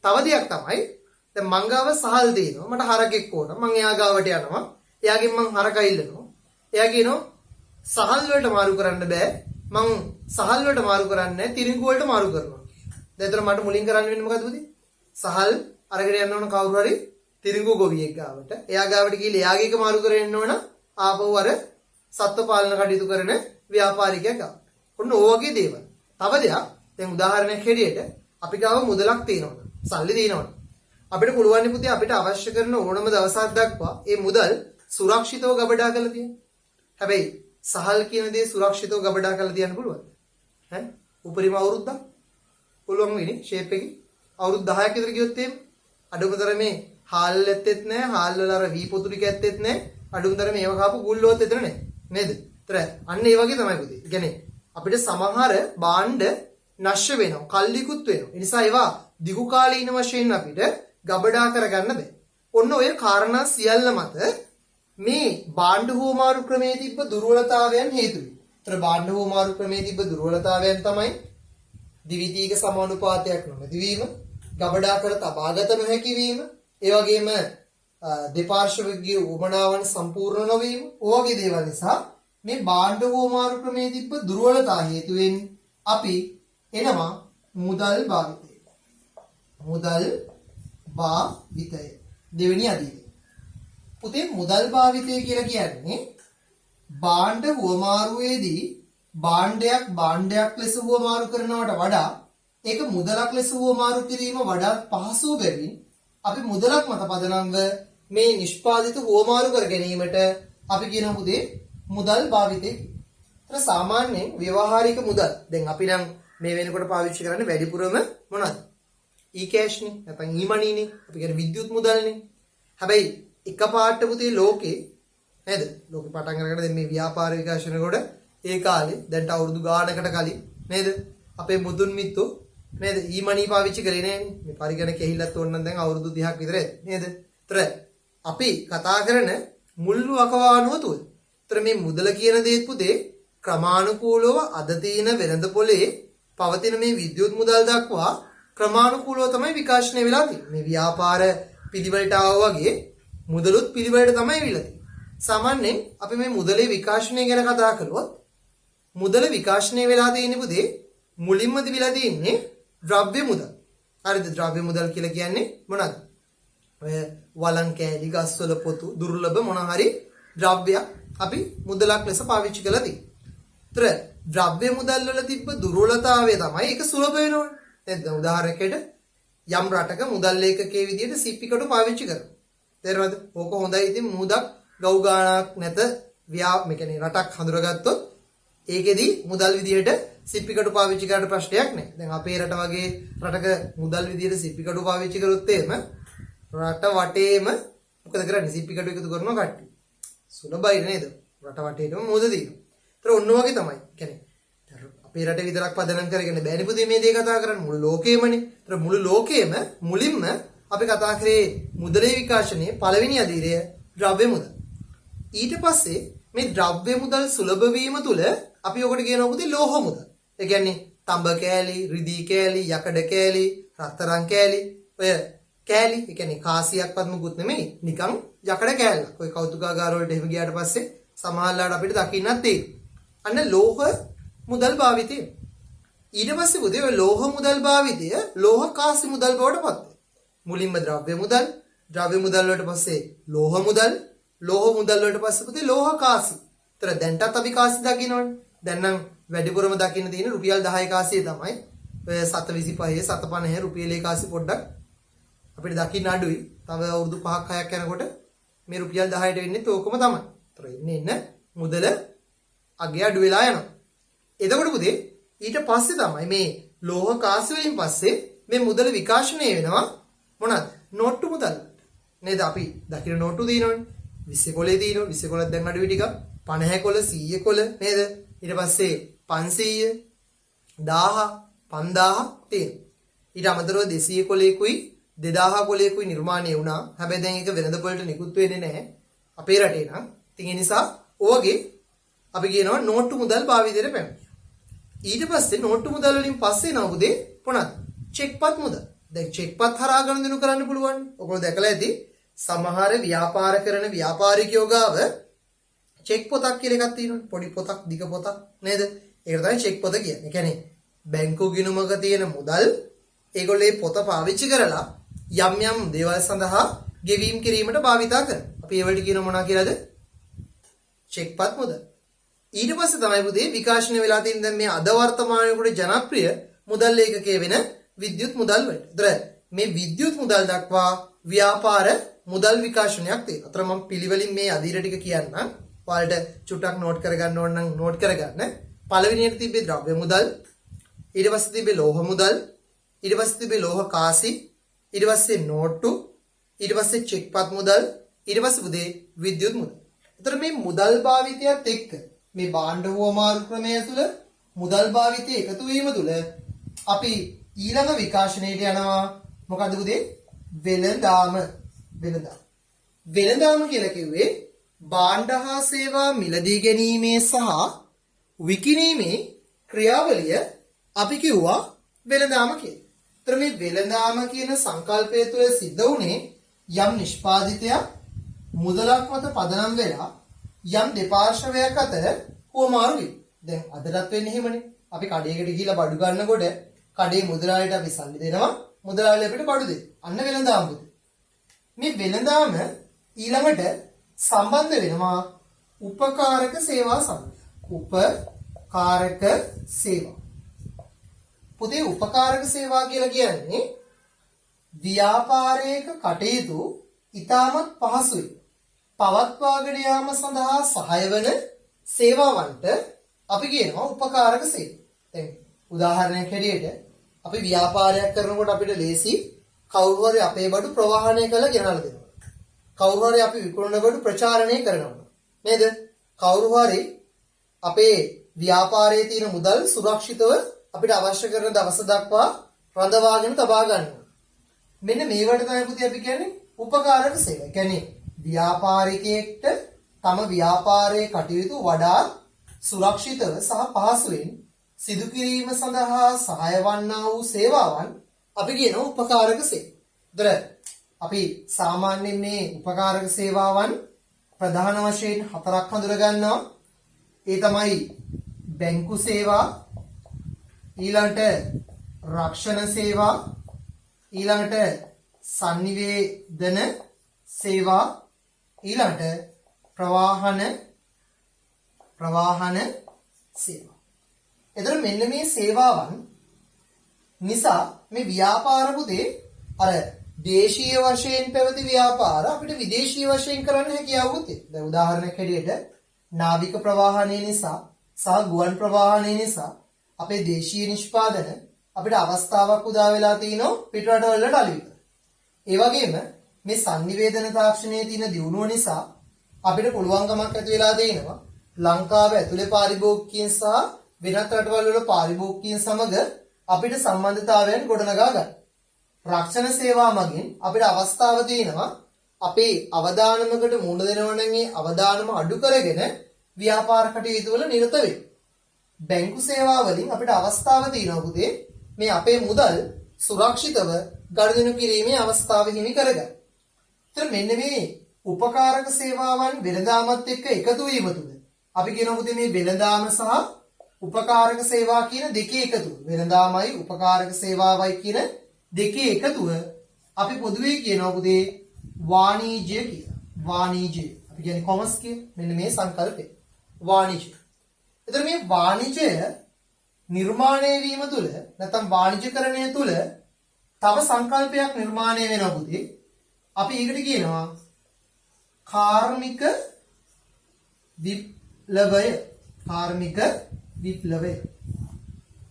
තව දෙයක් තමයි දැන් මං ගාව සහල් දෙනවා. මට හරකෙක් ඕන. මං එයා ගාවට යනවා. එයාගෙන් මං හරක ඉල්ලනවා. එයා කියනවා සහල් වලට මාරු කරන්න බෑ. මං සහල් වලට මාරු කරන්නේ නැහැ. තිරිඟු වලට මාරු කරනවා. දැන් ඒතර මට මුලින් කරන්න වෙන්නේ මොකද්ද පුතේ? සහල් අරගෙන යන්න ඕන කවුරු හරි තිරිඟු ගොවියෙක් ගාවට. එයා ගාවට ගිහලා එයාගේ එක මාරු කරගෙන එන්න ඕන ආපහු අර සත්ත්ව පාලන කටයුතු කරන ව්‍යාපාරිකයෙක් ගාවට. ඔන්න ඕ වගේ දේවල්. තව දෙයක් දැන් උදාහරණයක් හැටියට අපි ගාව මුදලක් තියෙනවා. සල්ලි තියෙනවා. අපිට පුළුවන් නේ පුතේ අපිට අවශ්‍ය කරන ඕනම දවසක් දක්වා මේ මුදල් සුරක්ෂිතව ගබඩා කරලා තියෙන්න. හැබැයි සහල් කියන දේ සුරක්ෂිතව ගබඩා කරලා තියන්න පුළුවන්ද? ඈ? උපරිම අවුරුද්දක් පුළුවන් වෙන්නේ ෂේප් එකේ. අවුරුදු 10ක් විතර ගියොත් එහෙම අඩුමතර මේ හාල් ඇත්තෙත් නැහැ, හාල් වල අර වී පොතු ටික ඇත්තෙත් නැහැ. අඩුමතර මේව කාපු ගුල්ලොත් එතන නැහැ. නේද? ඒතර අන්න ඒ වගේ තමයි පුතේ. ඒ කියන්නේ අපිට සමහර භාණ්ඩ නැෂ්‍ය වෙනවා, කල්ලිකුත් වෙනවා. ඒ නිසා ඒවා දිගු කාලීන වශයෙන් අපිට ගබඩා කරගන්න බෑ. ඔන්න ඔය කාරණා සියල්ල මත මේ භාණ්ඩ හුවමාරු ක්‍රමයේ තිබ්බ දුර්වලතාවයන් හේතු වෙයි. ඒතර භාණ්ඩ හුවමාරු ක්‍රමයේ තිබ්බ දුර්වලතාවයන් තමයි ද්විතීක සමානුපාතයක් නොමැති වීම, ගබඩා කර තබාගත නොහැකි වීම, ඒ වගේම දෙපාර්ශ්වයේ උමනාවන් සම්පූර්ණ නොවීම, ඔයගේ දේවල් නිසා මේ භාණ්ඩ හුවමාරු ක්‍රමයේ තිබ්බ දුර්වලතා හේතුවෙන් අපි එනවා මුදල් භාවිතය. මුදල් භාවිතය දෙවෙනි අදියර. පුතේ මුදල් භාවිතය කියලා කියන්නේ භාණ්ඩ හුවමාරුවේදී භාණ්ඩයක් ලෙස හුවමාරු කරනවට වඩා ඒක මුදලක් ලෙස හුවමාරු කිරීම වඩා පහසු බැවින් අපි මුදලක් මත පදනම්ව මේ නිෂ්පාදිත හුවමාරු කර ගැනීමට අපි කියන පුතේ මුදල් භාවිතය. ඒතර සාමාන්‍යයෙන් ව්‍යවහාරික මුදල් දැන් අපි නම් මේ වෙනකොට පාවිච්චි කරන්නේ වැඩිපුරම මොනවද? e-cash නේ නැත්නම් e-money නේ. අපි කියන්නේ විද්‍යුත් මුදල්නේ. හැබැයි එකපාරට පුතේ ලෝකේ නේද? ලෝකේ පටන් අරගෙන දැන් මේ ව්‍යාපාර විකාශනකොට ඒ කාලේ දැන්ට අවුරුදු ගානකට කලින් නේද? අපේ මුදුන් මිත්තෝ නේද? e-money පාවිච්චි කරේ නෑනේ. මේ පරිගණක ඇහිල්ලත් ඕනනම් දැන් අවුරුදු 30ක් විතර නේද? ඒතර අපි කතා කරන මුල්ලු අකවානුව තුල. ඒතර මේ මුදල කියන දේත් පුතේ ක්‍රමානුකූලව අද තියෙන වෙළඳ පොලේ පවතින මේ විද්‍යුත් මුදල් දක්වා ක්‍රමානුකූලව තමයි විකාශනය වෙලා තියෙන්නේ. මේ ව්‍යාපාර පිළිවෙලට ආවා වගේ මුදලුත් පිළිවෙලට තමයි විලා තියෙන්නේ. සාමාන්‍යයෙන් අපි මේ මුදලේ විකාශනය ගැන කතා කළොත් මුදල විකාශනය වෙලා තියෙන්නේ පුතේ මුලින්ම තිබිලා තියෙන්නේ ද්‍රව්‍ය මුදල්. හරිද? ද්‍රව්‍ය මුදල් කියලා කියන්නේ මොනවද? ඔය වළං කෑලි, ගස්වල පොතු, දුර්ලභ මොන හරි ද්‍රව්‍යයක් අපි මුදලක් ලෙස පාවිච්චි කරලා තියෙනවා. ඒතර ද්‍රව්‍ය මුදල් වල තිබ්බ දුර්වලතාවය තමයි ඒක සුලභ වෙනවනේ. නේද? උදාහරණයකට යම් රටක මුදල් ලේඛකයේ විදිහට සිප්පිකටු පාවිච්චි කරනවා. තේරෙනවද? ඕක හොඳයි. ඉතින් මුදක් ගව් ගාණක් නැත මේ කියන්නේ රටක් හඳුරගත්තොත් ඒකෙදි මුදල් විදිහට සිප්පිකටු පාවිච්චි කරන්න ප්‍රශ්නයක් නැහැ. දැන් අපේ රට වගේ රටක මුදල් විදිහට සිප්පිකටු පාවිච්චි කරොත් එහෙම රට වටේම මොකද කරන්නේ? සිප්පිකටු එකතු කරනවා කට්ටිය. සුලභයි නේද? රට වටේටම මුහුද තියෙනවා. ඒතර ඔන්න වගේ තමයි. කියන්නේ අපේ රටේ විතරක් පදනම් කරගෙන බෑනේ පුතේ මේ දේ කතා කරන්නේ මුළු ලෝකෙමනේ. ඒතර මුළු ලෝකෙම මුලින්ම අපි කතා කරේ මුදලේ විකාශනයේ පළවෙනි අදියරය ද්‍රව්‍ය මුදල්. ඊට පස්සේ මේ ද්‍රව්‍ය මුදල් සුලභ වීම තුල අපි ඔකට කියනවා පුතේ ලෝහ මුදල්. ඒ කියන්නේ තඹ කෑලි, රිදී කෑලි, යකඩ කෑලි, රත්තරන් කෑලි, ඔය කෑලි, ඒ කියන්නේ කාසියක්වත් මුකුත් නෙමෙයි, නිකන් යකඩ කෑල්ලක්. ඔය කෞතුකාගාර වලට එහෙම ගියාට පස්සේ සමහරලාට අපිට දකින්නත් තියෙනවා. අන්න ලෝහ මුදල් භාවිතය. ඊට පස්සේ පුතේ ඔය ලෝහ මුදල් භාවිතය ලෝහ කාසි මුදල් බවට පත් වෙනවා. මුලින්ම ද්‍රව්‍ය මුදල්, ද්‍රව්‍ය මුදල් වලට පස්සේ ලෝහ මුදල්, ලෝහ මුදල් වලට පස්සේ පුතේ ලෝහ කාසි. ඒතර දැන්ටත් අපි කාසි දකින්නවනේ. දැන් නම් වැඩිපුරම දකින්න තියෙන රුපියල් 10 කාසිය තමයි. ඔය 725 750 රුපියලේ කාසි පොඩ්ඩක් අපිට දකින්න අඩුයි. තව අවුරුදු 5ක් 6ක් යනකොට මේ රුපියල් 10ට වෙන්නේ තෝකම තමයි. ඒතර ඉන්න මුදල අගේ අඩු වෙලා යනවා. එතකොට පුතේ ඊට පස්සේ තමයි මේ ලෝහ කාසි වලින් පස්සේ මේ මුදල විකාශනය වෙනවා මොනවාද? නෝට්ටු මුදල්. නේද? අපි දකින්න නෝට්ටු දිනවනේ. 20 කොලේ දිනනවා. 20 කොලක් දැන් අඩුයි ටිකක්. 50 කොල 100 කොල නේද? ඊට පස්සේ 500 1000 5000 තියෙනවා. ඊට අමතරව 200 කොලේකුයි 2000 කොලේකුයි නිර්මාණය වුණා. හැබැයි දැන් ඒක වෙනද වලට නිකුත් වෙන්නේ නැහැ. අපේ රටේ නම්. ඉතින් ඒ නිසා ඔයගේ අපි කියනවා නෝට්ටු මුදල් භාවිතයට පැමිණියා. ඊට පස්සේ නෝට්ටු මුදල් වලින් පස්සේ එනවා පුතේ මොනවාද? චෙක්පත් මුදල්. දැන් චෙක්පත් හරහා ගනුදෙනු කරන්න පුළුවන්. ඔයගොල්ලෝ දැකලා ඇති සමහර ව්‍යාපාර කරන ව්‍යාපාරිකයෝ ගාව චෙක් පොතක් කියලා එකක් තියෙනවනේ. පොඩි පොතක්, දිග පොතක් නේද? ඒකට තමයි චෙක් පොත කියන්නේ. ඒ කියන්නේ බැංකු ගිණුමක තියෙන මුදල් ඒගොල්ලෝ මේ පොත පාවිච්චි කරලා යම් යම් දේවල් සඳහා ගෙවීම් කිරීමට භාවිතා කරනවා. අපි ඒවට කියන මොනවා කියලාද? චෙක්පත් මුදල්. ඊට පස්සේ තමයි පුතේ විකාශනය වෙලා තියෙන දැන් මේ අද වර්තමානයේ ජනප්‍රිය මුදල් ඒකකයේ වෙන විද්‍යුත් මුදල් වලට. ඒතර මේ විද්‍යුත් මුදල් දක්වා ව්‍යාපාර මුදල් විකාශනයක් තියෙනවා. අතර මම පිළිවෙලින් මේ අදියර ටික කියන්නම්. ඔයාලට චුට්ටක් නෝට් කරගන්න ඕන නම් නෝට් කරගන්න. පළවෙනියට තිබ්බේ ද්‍රව්‍ය මුදල්. ඊට පස්සේ තිබ්බේ ලෝහ මුදල්. ඊට පස්සේ තිබ්බේ ලෝහ කාසි. ඊට පස්සේ නෝට්ටු. ඊට පස්සේ චෙක්පත් මුදල්. ඊට පස්සේ පුතේ විද්‍යුත් මුදල්. ඒතර මේ මුදල් භාවිතයත් එක්ක මේ භාණ්ඩ හුවමාරු ක්‍රමය තුළ මුදල් භාවිතය එකතු වීම තුළ අපි ඊළඟ විකාශනයට යනවා. මොකද්ද පුතේ? වෙළඳාම. වෙළඳාම කියලා කිව්වේ භාණ්ඩ හා සේවා මිලදී ගැනීමේ සහ විකිණීමේ ක්‍රියාවලිය අපි කිව්වා වෙළඳාම කියලා. ඒතර මේ වෙළඳාම කියන සංකල්පය තුළ සිද්ධ වුණේ යම් නිෂ්පාදිතයක් මුදලක් මත පදනම් වෙලා යම් දෙපාර්ශවයක් අතර හුවමාරු වීම. දැන් අදටත් වෙන්නේ එහෙමනේ. අපි කඩේකට ගිහිල්ලා බඩු ගන්නකොට කඩේ මුදලාලිට අපි සල්ලි දෙනවා. මුදලාලිය අපිට බඩු දෙනවා. අන්න වෙළඳාම පුතේ. මේ වෙළඳාම ඊළඟට සම්බන්ධ වෙනවා උපකාරක සේවා සමග. උපකාරක සේවා. පුතේ උපකාරක සේවා කියලා කියන්නේ ව්‍යාපාරයක කටයුතු ඉතාමත් පහසුයි පවත්වාගෙන යාම සඳහා සහාය වන සේවාවන්ට අපි කියනවා උපකාරක සේවා. දැන් උදාහරණයක් හැටියට අපි ව්‍යාපාරයක් කරනකොට අපිට ලේසි කවුරු හරි අපේ බඩු ප්‍රවාහනය කරලා ගෙනල්ලා දෙනවා. කවුරු හරි අපි විකුණන බඩු ප්‍රචාරණය කරනවා. නේද? කවුරු හරි අපේ ව්‍යාපාරයේ තියෙන මුදල් සුරක්ෂිතව අපිට අවශ්‍ය කරන දවස දක්වා රඳවාගෙන තබා ගන්නවා. මෙන්න මේවට තමයි පුතේ අපි කියන්නේ උපකාරක සේවා. ඒ කියන්නේ ව්‍යාපාරිකයෙක්ට තම ව්‍යාපාරයේ කටයුතු වඩා සුරක්ෂිතව සහ පහසුවෙන් සිදු කිරීම සඳහා සහාය වන්නා වූ සේවාවන් අපි කියනවා උපකාරක සේවා. ඒතර අපි සාමාන්‍යයෙන් මේ උපකාරක සේවාවන් ප්‍රධාන වශයෙන් හතරක් හඳුනා ගන්නවා. ඒ තමයි බැංකු සේවා, ඊළඟට රක්ෂණ සේවා, ඊළඟට sannivedana සේවා, ඊළඟට ප්‍රවාහන සේවා. එතකොට මෙන්න මේ සේවාවන් නිසා මේ ව්‍යාපාර පුතේ අර දේශීය වශයෙන් පැවති ව්‍යාපාර අපිට විදේශීය වශයෙන් කරන්න හැකියාවක් තියෙනවා. දැන් උදාහරණයක් හැටියට නාවික ප්‍රවාහනය නිසා සහ ගුවන් ප්‍රවාහනය නිසා අපේ දේශීය නිෂ්පාදන අපිට අවස්ථාවක් උදා වෙලා තිනවා පිටරට වලට අලි විතර. ඒ වගේම මේ sannivedana තාක්ෂණයේ තියෙන දියුණුව නිසා අපිට පුළුවන්කමක් ඇති වෙලා තියෙනවා ලංකාව ඇතුලේ පාරිභෝගිකයන් සහ වෙනත් රටවල් වල පාරිභෝගිකයන් සමග අපිට සම්බන්ධතාවයන් ගොඩනගා ගන්න. රක්ෂණ සේවා මගින් අපිට අවස්ථාව තියෙනවා අපේ අවදානමකට මුහුණ දෙනවා නම් ඒ අවදානම අඩු කරගෙන ව්‍යාපාර කටයුතු වල නිරත වෙන්න. බැංකු සේවා වලින් අපිට අවස්ථාව තියෙනවා පුතේ මේ අපේ මුදල් සුරක්ෂිතව ගනුදෙනු කිරීමේ අවස්ථාව හිමි කරගන්න. ඒතර මෙන්න මේ උපකාරක සේවාවන් වෙළඳාමත් එක්ක එකතු වීම තුළ අපි කියනවා පුතේ මේ වෙළඳාම සහ උපකාරක සේවා කියන දෙකේ එකතුව. වෙළඳාමයි උපකාරක සේවාවයි කියන දෙකේ එකතුව අපි පොදුවේ කියනවා පුතේ වාණිජ්‍ය කියලා. වාණිජ්‍ය. අපි කියන්නේ කොමර්ස් කියන මෙන්න මේ සංකල්පය. වාණිජ්‍ය. එතකොට මේ වාණිජ්‍ය නිර්මාණය වීම තුළ නැත්නම් වාණිජ්‍යකරණය තුළ තව සංකල්පයක් නිර්මාණය වෙනවා පුතේ. අපි ඒකට කියනවා කාර්මික විප්ලවය. කාර්මික විප්ලවය.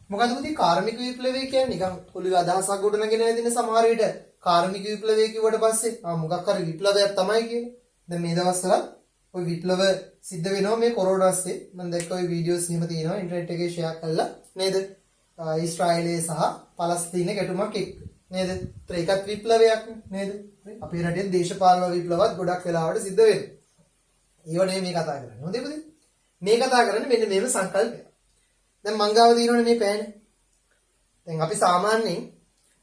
මොකද පුතේ කාර්මික විප්ලවය කියන්නේ නිකන් පොළොවේ අදහසක් ගොඩනගෙන ඇදින සමහර විට කාර්මික විප්ලවය කිව්වට පස්සේ මොකක් හරි විප්ලවයක් තමයි කියන්නේ. දැන් මේ දවස්වල ওই විප්ලව සිද්ධ වෙනවා මේ කොරෝනා ඇස්සේ. මම දැක්ක ওই වීඩියෝස් එහෙම තියෙනවා ඉන්ටර්නෙට් එකේ ෂෙයා කළා නේද? ඊශ්‍රායලයේ සහ පලස්තීන ගැටුමක් එක්ක නේද? ඒකත් විප්ලවයක් නේද? අපේ රටේ දේශපාලන විප්ලවත් ගොඩක් වෙලාවට සිද්ධ වෙනවා. ඒව නෙමෙයි මේ කතා කරන්නේ. හොඳේ පුතේ? මේ කතා කරන්නේ මෙන්න මේව සංකල්පය. දැන් මංගාව දිනවනේ මේ පෑන. දැන් අපි සාමාන්‍යයෙන්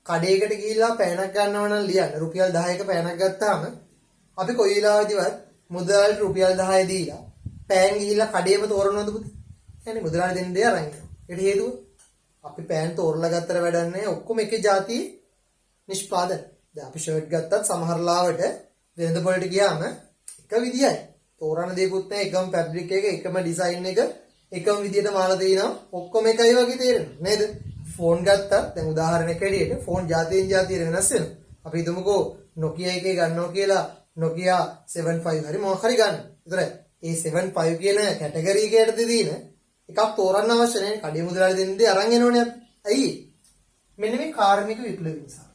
කඩේකට ගිහිල්ලා පෑනක් ගන්නව නම් ලියන්න රුපියල් 10ක පෑනක් ගත්තාම අපි කොයි වෙලාවෙදිවත් මුදල් රුපියල් 10 දීලා පෑන් ගිහිල්ලා කඩේම තෝරනවද පුතේ? يعني මුදලාලි දෙන්න දෙය අරන් යනවා. ඒකට හේතුව අපි පෑන් තෝරලා ගත්තට වැඩක් නැහැ. ඔක්කොම එකේ જાති නිෂ්පාදන. දැන් අපි ෂර්ට් ගත්තත් සමහර ලාවට වෙළඳ පොළට ගියාම එක විදියයි. තෝරන දේකුත් නැහැ. එකම ෆැබ්‍රික් එක, එකම ඩිසයින් එක, එකම විදියට මාලා තියෙනවා. ඔක්කොම එකයි වගේ තේරෙනවා නේද? ෆෝන් ගත්තත් දැන් උදාහරණයක් ඇරෙන්න ෆෝන් જાතියෙන් જાතියට වෙනස් වෙනවා. අපි හිතමුකෝ Nokia එකේ ගන්නවා කියලා Nokia 75 හරි මොකක් හරි ගන්න. ඒතර ඒ 75 කියන කැටගරි එකකට දෙදින එකක් තෝරන්න අවශ්‍ය නැහැ. කඩේ මුදලාලි දෙන්නේ අරන් එනෝනේ අපි. ඇයි? මෙන්න මේ කාර්මික විප්ලවය නිසා.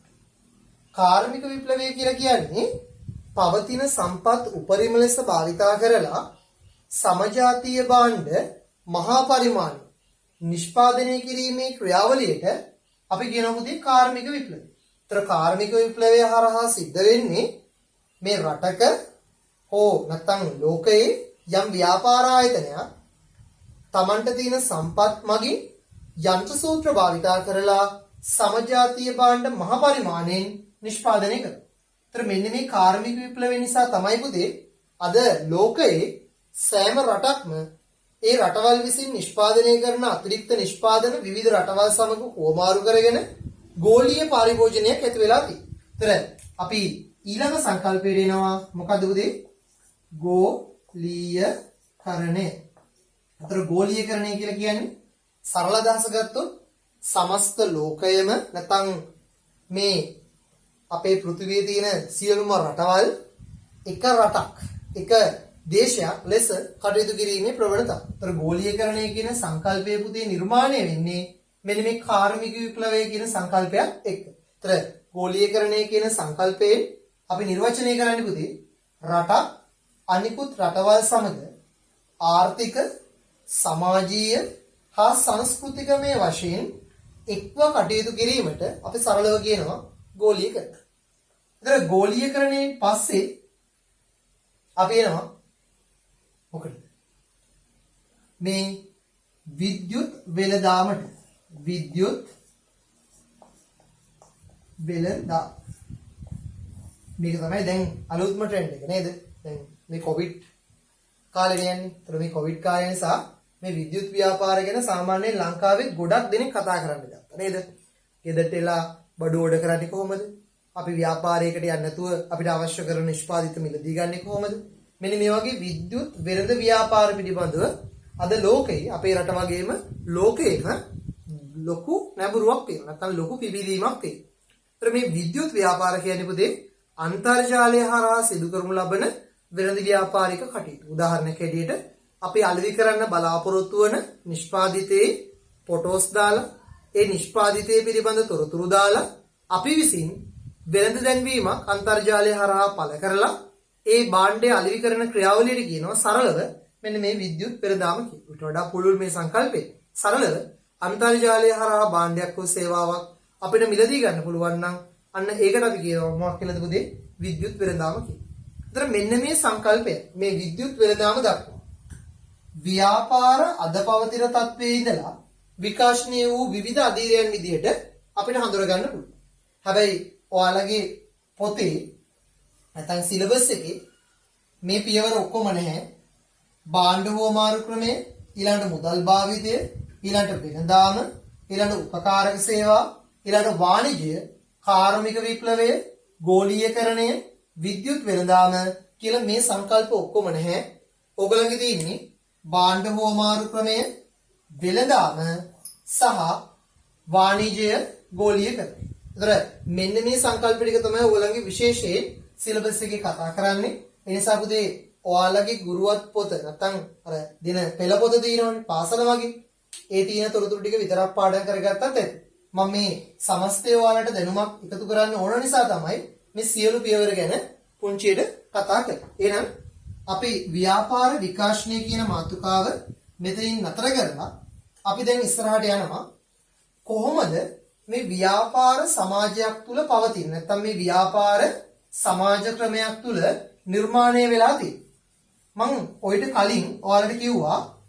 කාර්මික විප්ලවය කියලා කියන්නේ පවතින සම්පත් උපරිම ලෙස භාවිතා කරලා සමජාතීය භාණ්ඩ මහා පරිමාණ නිෂ්පාදනය කිරීමේ ක්‍රියාවලියට අපි කියනවා පුතේ කාර්මික විප්ලවය. ඒතර කාර්මික විප්ලවය හරහා සිද්ධ වෙන්නේ මේ රටක හෝ නැත්නම් ලෝකයේ යම් ව්‍යාපාර ආයතනයක් Tamanට තියෙන සම්පත් මගින් යන්ත්‍ර සූත්‍ර භාවිතා කරලා සමජාතීය භාණ්ඩ මහ පරිමාණයෙන් නිෂ්පාදනය කරනවා. ඒතර මෙන්න මේ කාර්මික විප්ලවය නිසා තමයි පුතේ අද ලෝකයේ සෑම රටක්ම ඒ රටවල් විසින් නිෂ්පාදනය කරන අතිරික්ත නිෂ්පාදන විවිධ රටවල් සමග හෝමාරු කරගෙන ගෝලීය පරිභෝජනයක් ඇති වෙලා තියෙනවා. ඒතර අපි ඊළඟ සංකල්පයට එනවා මොකද පුතේ? ගෝලීයකරණය. අතර ගෝලීයකරණය කියලා කියන්නේ සරල අදහස ගත්තොත් සමස්ත ලෝකයම නැත්නම් මේ අපේ පෘථිවියේ තියෙන සියලුම රටවල් එක රටක් එක දේශයක් ලෙස කටයුතු කිරීමේ ප්‍රවණතාව. අතර ගෝලීයකරණය කියන සංකල්පය පුතේ නිර්මාණය වෙන්නේ මෙන්න මේ කාර්මික විප්ලවය කියන සංකල්පයක් එක්ක. අතර ගෝලීයකරණය කියන සංකල්පයෙන් අපි නිර්වචනය කරන්නේ පුතේ රටක් අනිකුත් රටවල් සමග ආර්ථික සමාජීය හා සංස්කෘතිකමය වශයෙන් එක්ව කටයුතු කිරීමට අපි සරලව කියනවා ගෝලීයකරණය. ඒතර ගෝලීයකරණයෙන් පස්සේ අපි එනවා මොකද? මේ විද්‍යුත් වෙළඳාමට. විද්‍යුත් වෙළඳාම. මේක තමයි දැන් අලුත්ම ට්‍රෙන්ඩ් එක නේද? දැන් මේ කොවිඩ් කාලේ යන්නේ. ඒතර මේ කොවිඩ් කාලය නිසා මේ විද්‍යුත් ව්‍යාපාර ගැන සාමාන්‍යයෙන් ලංකාවේ ගොඩක් දෙනෙක් කතා කරන්න ගත්තා නේද? ගෙදරට එලා බඩු ඕඩර් කරන්නේ කොහොමද? අපි ව්‍යාපාරයකට යන්නේ නැතුව අපිට අවශ්‍ය කරන නිෂ්පාදිත මිලදී ගන්නෙ කොහොමද? මෙන්න මේ වගේ විද්‍යුත් වෙළඳ ව්‍යාපාර පිළිබඳව අද ලෝකේ අපේ රට වගේම ලෝකේම ලොකු නැඹුරුවක් තියෙනවා. නැත්නම් ලොකු පිබිදීමක් තියෙනවා. ඒතර මේ විද්‍යුත් ව්‍යාපාර කියන්නේ පුතේ අන්තර්ජාලය හරහා සිදු කරනු ලබන වෙළඳ ව්‍යාපාරික කටයුතු. උදාහරණයක් හැටියට අපි අලෙවි කරන්න බලාපොරොත්තු වන නිෂ්පාදිතයේ ෆොටෝස් දාලා ඒ නිෂ්පාදිතයේ පිළිබඳ තොරතුරු දාලා අපි විසින් වෙළඳ දැන්වීමක් අන්තර්ජාලය හරහා පළ කරලා ඒ භාණ්ඩය අලෙවි කරන ක්‍රියාවලියට කියනවා සරලව මෙන්න මේ විද්‍යුත් පෙරදාම කියනවා. ඊට වඩා පුළුල් මේ සංකල්පේ සරලව අන්තර්ජාලය හරහා භාණ්ඩයක් හෝ සේවාවක් අපිට මිලදී ගන්න පුළුවන් නම් අන්න ඒකට අපි කියනවා මොකක් කියලාද පුතේ? විද්‍යුත් පෙරදාම කියලා. ඒතර මෙන්න මේ සංකල්පය මේ විද්‍යුත් පෙරදාම දක්වනවා. ව්‍යාපාර අද පවතින තත්ත්වයේ ඉඳලා විකාශනය වූ විවිධ අධීරයන් විදිහට අපිට හඳුනා ගන්න පුළුවන්. හැබැයි ඔයාලගේ පොතේ නැත්නම් සිලබස් එකේ මේ පියවර ඔක්කොම නැහැ. භාණ්ඩ හුවමාරු ක්‍රමය, ඊළඟට මුදල් භාවිතය, ඊළඟට වෙනදාම, ඊළඟට උපකාරක සේවා, ඊළඟට වාණිජය, කාර්මික විප්ලවය, ගෝලීයකරණය, විද්‍යුත් වෙනදාම කියලා මේ සංකල්ප ඔක්කොම නැහැ. ඕගොල්ලන්ගේ තියෙන්නේ භාණ්ඩ හුවමාරු ක්‍රමය, වෙනදාම සහ වාණිජය, ගෝලීයකරණය. ඒතර මෙන්න මේ සංකල්ප ටික තමයි ඕගොල්ලන්ගේ විශේෂයෙන් සිලබස් එකේ කතා කරන්නේ. ඒ නිසා පුතේ ඔයාලගේ ගුරුවත් පොත නැත්නම් අර දින පෙළ පොත තියෙනවනේ පාසල වගේ. ඒ තියෙන තොරතුරු ටික විතරක් පාඩම් කරගත්තත් ඇති. මම මේ සමස්තය ඔයාලට දැනුමක් එකතු කරන්න ඕන නිසා තමයි මේ සියලු පියවර ගැන පුංචියට කතා කරන්නේ. එහෙනම් අපි ව්‍යාපාර විකාශනය කියන මාතෘකාව මෙතනින් නතර කරලා අපි දැන් ඉස්සරහට යනවා කොහොමද මේ ව්‍යාපාර සමාජයක් තුල පවතින නැත්නම් මේ ව්‍යාපාර සමාජ ක්‍රමයක් තුල නිර්මාණය වෙලා තියෙන්නේ. මම ඔයිට කලින් ඔයාලට කිව්වා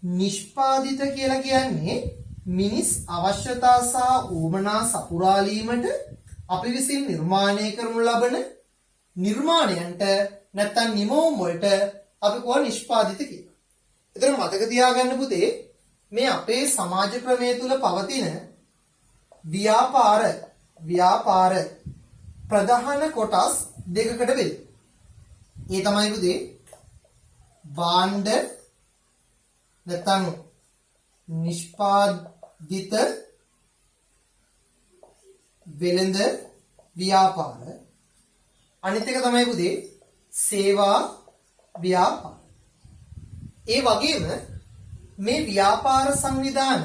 නිෂ්පාදිත කියලා කියන්නේ මිනිස් අවශ්‍යතා සහ උවමනා සපුරාලීමට අපි විසින් නිර්මාණය කරනු ලබන නිර්මාණයන්ට නැත්නම් නිමවුම් වලට අපි කියව නිෂ්පාදිත කියලා. ඒතර මතක තියාගන්න පුතේ මේ අපේ සමාජ ක්‍රමය තුල පවතින ව්‍යාපාර ප්‍රධාන කොටස් දෙකකට බෙදෙනවා. ඒ තමයි පුතේ භාණ්ඩ නැත්නම් නිෂ්පාදිත වෙළඳ ව්‍යාපාර. අනිත් එක තමයි පුතේ සේවා ව්‍යාපාර. ඒ වගේම මේ ව්‍යාපාර සංවිධාන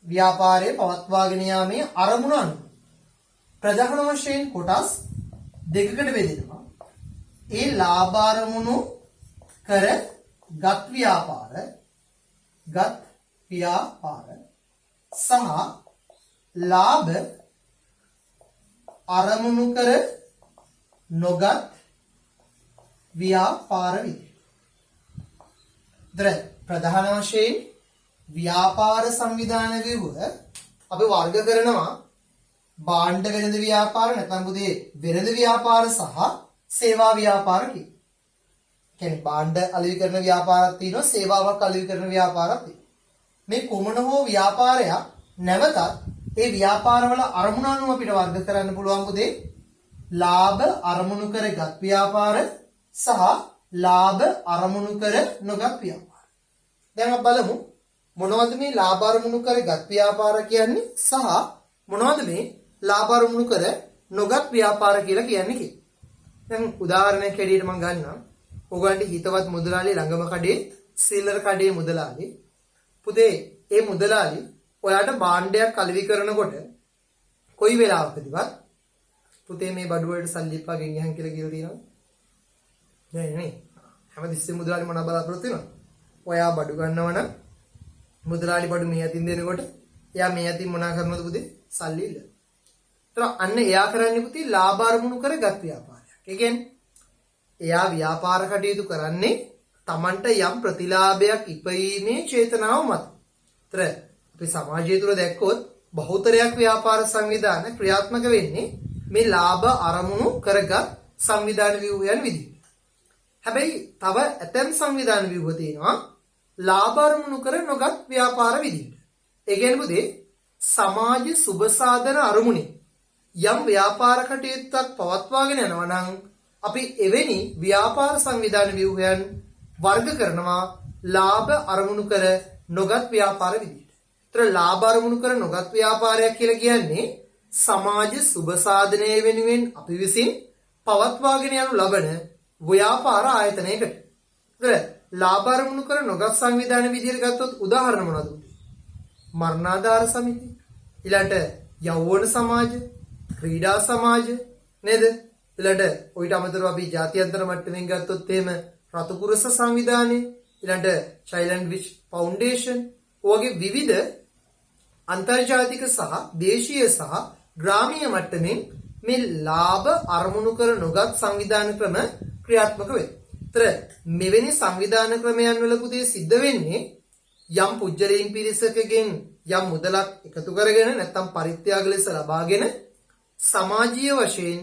ව්‍යාපාරය පවත්වාගෙන යාමේ අරමුණ අනුව ප්‍රධාන වශයෙන් කොටස් දෙකකට බෙදෙනවා. ඒ ලාභ අරමුණු කර ගත් ව්‍යාපාර සහ ලාභ අරමුණු කර නොගත් ව්‍යාපාර විදිහට. ප්‍රධාන වශයෙන් ව්‍යාපාර සංවිධාන ව්‍යුහ අපි වර්ග කරනවා භාණ්ඩ වෙළඳ ව්‍යාපාර නැත්නම් පුතේ වෙළඳ ව්‍යාපාර සහ සේවා ව්‍යාපාර කියලා. කියන්නේ භාණ්ඩ අලෙවි කරන ව්‍යාපාරක් තියෙනවා, සේවාවක් අලෙවි කරන ව්‍යාපාරක් තියෙනවා. මේ කොමන හෝ ව්‍යාපාරයක් නැවතත් ඒ ව්‍යාපාරවල අරමුණ අනුව අපිට වර්ග කරන්න පුළුවන් පුතේ ලාභ අරමුණු කරගත් ව්‍යාපාර සහ ලාභ අරමුණු කර නොගත් ව්‍යාපාර. දැන් අපි බලමු මොනවද මේ ලාභ අරමුණු කරගත් ව්‍යාපාර කියන්නේ සහ මොනවද මේ ලාභ අරමුණු කර නොගත් ව්‍යාපාර කියලා කියන්නේ කියලා. දැන් උදාහරණයක් හැටියට මම ගන්නවා. ඔයගොල්ලන්ට හිතවත් මුදලාලි ළඟම කඩේ සිල්ලර් කඩේ මුදලාලි. පුතේ ඒ මුදලාලි ඔයාට භාණ්ඩයක් අලෙවි කරනකොට කොයි වෙලාවකදීවත් පුතේ මේ බඩු වලට සල්ලි එපා ගෙනියන් කියලා තියෙනවද? නෑ නේ. හැමතිස්සෙම මුදලාලි මොනවා බලාපොරොත්තු වෙනවද? ඔයා බඩු ගන්නව නම් මුදලාලි බඩු මේ අතින් දෙනකොට එයා මේ අතින් මොනා කරනවද පුතේ? සල්ලි ඉල්ල. ඒතර අන්න එයා කරන්නේ පුතේ ලාභ අරමුණු කරගත් ව්‍යාපාරයක්. ඒ කියන්නේ එයා ව්‍යාපාර කටයුතු කරන්නේ Tamanට යම් ප්‍රතිලාභයක් ඉපීමේ චේතනාව මත. ඒතර අපි සමාජය තුළ දැක්කොත් බහුතරයක් ව්‍යාපාර සංවිධාන ක්‍රියාත්මක වෙන්නේ මේ ලාභ අරමුණු කරගත් සංවිධාන ව්‍යුහයන් විදිහට. හැබැයි තව ඇතැම් සංවිධාන ව්‍යුහ තියෙනවා ලාභ අරමුණු කර නොගත් ව්‍යාපාර විදිහට. ඒ කියන්නේ පුතේ සමාජ සුබ සාධන අරමුණේ යම් ව්‍යාපාර කටයුත්තක් පවත්වාගෙන යනවා නම් අපි එවැනි ව්‍යාපාර සංවිධාන ව්‍යුහයන් වර්ග කරනවා ලාභ අරමුණු කර නොගත් ව්‍යාපාර විදිහට. ඒතර ලාභ අරමුණු කර නොගත් ව්‍යාපාරයක් කියලා කියන්නේ සමාජ සුබ සාධනය වෙනුවෙන් අපි විසින් පවත්වාගෙන යනු ලබන ව්‍යාපාර ආයතනයකට. ඒතර ලාභ අරමුණු කර නොගත් සංවිධාන විදිහට ගත්තොත් උදාහරණ මොනවද? මරණාධාර සමිති, ඊළඟට යෞවන සමාජ, ක්‍රීඩා සමාජ නේද? ඊළඟට ඔයිට අමතරව අපි ජාත්‍යන්තර මට්ටමින් ගත්තොත් එහෙම රතුකුරස සංවිධානය, ඊළඟට චයිල්ඩ් විච් ෆවුන්ඩේෂන් වගේ විවිධ අන්තර්ජාතික සහ දේශීය සහ ග්‍රාමීය මට්ටමින් මේ ලාභ අරමුණු කර නොගත් සංවිධාන ක්‍රම ක්‍රියාත්මක වේ. ඒතර මෙවැනි සංවිධාන ක්‍රමයන් වල පුතේ සිද්ධ වෙන්නේ යම් පුජ්‍යලීන් පිරිසකගෙන් යම් මුදලක් එකතු කරගෙන නැත්නම් පරිත්‍යාග ලෙස ලබාගෙන සමාජීය වශයෙන්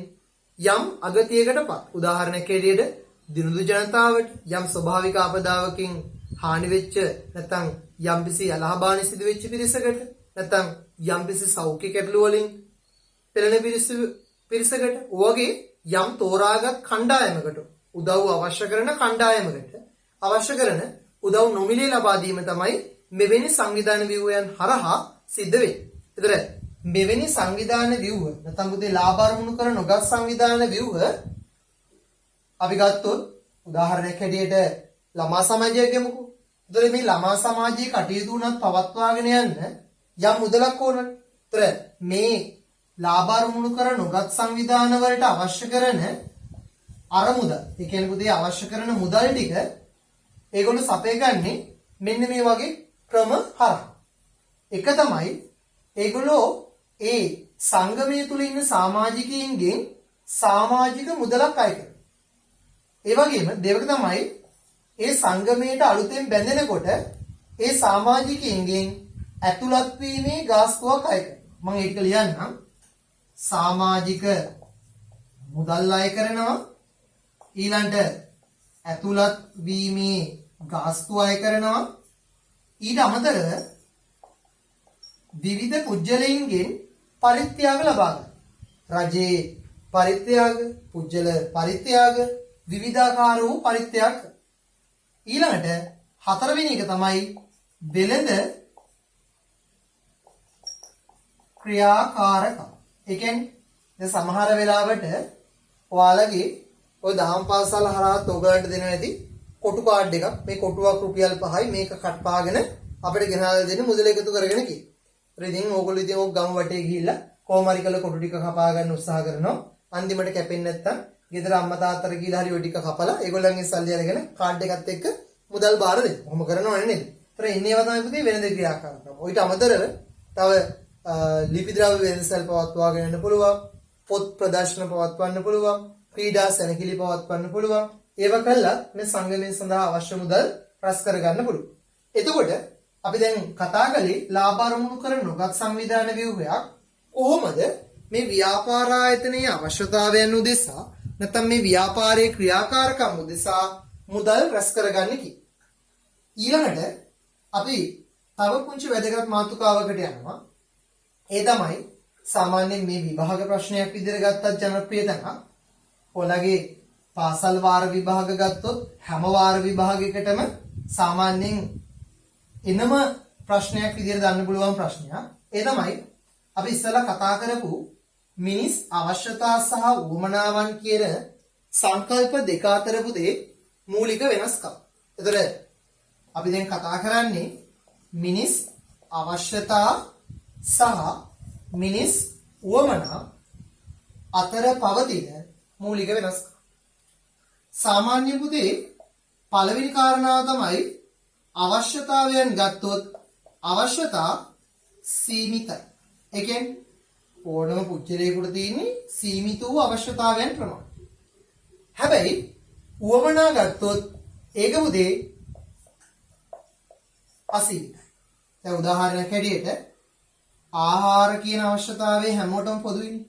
යම් අගතියකටපත්. උදාහරණයක් ඇරෙද්දී දිනුදු ජනතාවට යම් ස්වභාවික ආපදාවකින් හානි වෙච්ච නැත්නම් යම්කිසි අලහබානි සිදු වෙච්ච පිරිසකට නැත්නම් යම්කිසි සෞඛ්‍ය ගැටලු වලින් පෙළෙන පිරිසකට වගේ යම් තෝරාගත් කණ්ඩායමකට උදව් අවශ්‍ය කරන කණ්ඩායමකට අවශ්‍ය කරන උදව් නොමිලේ ලබා දීම තමයි මෙවැනි සංවිධාන ව්‍යුහයන් හරහා සිද්ධ වෙන්නේ. ඒතර මෙවැනි සංවිධාන ව්‍යුහ නැත්නම් පුතේ ලාභ අරමුණු කර නොගත් සංවිධාන ව්‍යුහ අපි ගත්තොත් උදාහරණයක් හැටියට ළමා සමාජයක් ගමුකෝ. ඒතර මේ ළමා සමාජයේ කටයුතු උනත් පවත්වාගෙන යන්න යම් මුදලක් ඕනනේ. ඒතර මේ ලාභ අරමුණු කර නොගත් සංවිධාන වලට අවශ්‍ය කරන අරමුදල්, ඒ කියන්නේ පුතේ අවශ්‍ය කරන මුදල් ටික ඒගොල්ලෝ සපයගන්නේ මෙන්න මේ වගේ ක්‍රම හරහා. එක තමයි ඒගොල්ලෝ ඒ සංගමය තුල ඉන්න සමාජිකයින්ගෙන් සමාජික මුදලක් අය කරනවා. ඒ වගේම දෙවක තමයි ඒ සංගමයට අලුතෙන් බැඳෙනකොට ඒ සමාජිකයින්ගෙන් ඇතුළත් වීමේ ගාස්තුවක් අය කරනවා. මම ඒක ලියන්නම්. සමාජික මුදල් අය කරනවා, ඊළඟට ඇතුළත් වීමේ ගාස්තු අය කරනවා, ඊට අමතරව විවිධ පුජ්‍යලයින්ගෙන් පරිත්‍යාග ලබා ගන්න. රජයේ පරිත්‍යාග, පුජ්‍යල පරිත්‍යාග, විවිධාකාර වූ පරිත්‍යාග. ඊළඟට හතරවෙනි එක තමයි වෙළඳ ක්‍රියාකාරකම්. ඒ කියන්නේ දැන් සමහර වෙලාවට ඔයාලගේ ඔය දහම් පාසල් හරහාත් ඔයගලන්ට දෙනවා ඇති කොටු කාඩ් එකක්. මේ කොටුවක් රුපියල් 5යි, මේක කට්පාගෙන අපිට ගෙනල්ලා දෙන්න මුදල එකතු කරගෙන කි. ඉතින් ඕගොල්ලෝ ඉතින් ඔය ගම් වටේ ගිහිල්ලා කොහොම හරි කළ කොටු ටික කපා ගන්න උත්සාහ කරනවා. අන්තිමට කැපෙන්නේ නැත්තම් ගෙදර අම්මා තාත්තට ගිහිල්ලා හරි ඔය ටික කපලා ඒගොල්ලන්ගේ සල්ලි අරගෙන කාඩ් එකත් එක්ක මුදල් බාර දෙන්න. කොහොම කරනවනේ නේද? ඒතර ඉන්නේ ඒවා තමයි පුතේ වෙළඳ ක්‍රියාකාරකම්. ඔයිට අමතරව තව ලිපි ද්‍රව්‍ය වෙළඳසල් පවත්වාගෙන යන්න පුළුවන්, පොත් ප්‍රදර්ශන පවත්වන්න පුළුවන්, ක්‍රීඩා සැනකිලි පවත්වන්න පුළුවන්. ඒව කළා මේ සංගමය සඳහා අවශ්‍ය මුදල් රැස් කරගන්න පුළුවන්. එතකොට අපි දැන් කතා කළේ ලාභ අරමුණු කර නොගත් සංවිධාන ව්‍යුහයක් කොහොමද මේ ව්‍යාපාර ආයතනයේ අවශ්‍යතාවයන් උදෙසා නැත්නම් මේ ව්‍යාපාරයේ ක්‍රියාකාරකම් උදෙසා මුදල් රැස් කරගන්නේ කි. ඊළඟට අපි තව පුංචි වැදගත් මාතෘකාවකට යනවා. ඒ තමයි සාමාන්‍යයෙන් මේ විභාග ප්‍රශ්නයක් විදිහට ගත්තත් ජනප්‍රිය තැනක්. ඔයාලගේ පාසල් වාර විභාග ගත්තොත් හැම වාර විභාගයකටම සාමාන්‍යයෙන් එනම ප්‍රශ්නයක් විදිහට දාන්න පුළුවන් ප්‍රශ්නයක්. ඒ තමයි අපි ඉස්සෙල්ලා කතා කරපු මිනිස් අවශ්‍යතා සහ උවමනාවන් කියන සංකල්ප දෙක අතර පුතේ මූලික වෙනස්කම්. ඒතර අපි දැන් කතා කරන්නේ මිනිස් අවශ්‍යතා සහ මිනිස් උවමනා අතර පවතින මූලික වෙනස්කම්. සාමාන්‍ය පුතේ පළවෙනි කාරණාව තමයි අවශ්‍යතාවයන් ගත්තොත් අවශ්‍යතා සීමිතයි. ඒ කියන්නේ ඕනම පුජ්‍යලයකට තියෙන සීමිත වූ අවශ්‍යතාවයන් ප්‍රමාණය. හැබැයි උවමනා ගත්තොත් ඒක පුතේ අසීමිතයි. දැන් උදාහරණයක් හැටියට ආහාර කියන අවශ්‍යතාවය හැමෝටම පොදුයිනේ.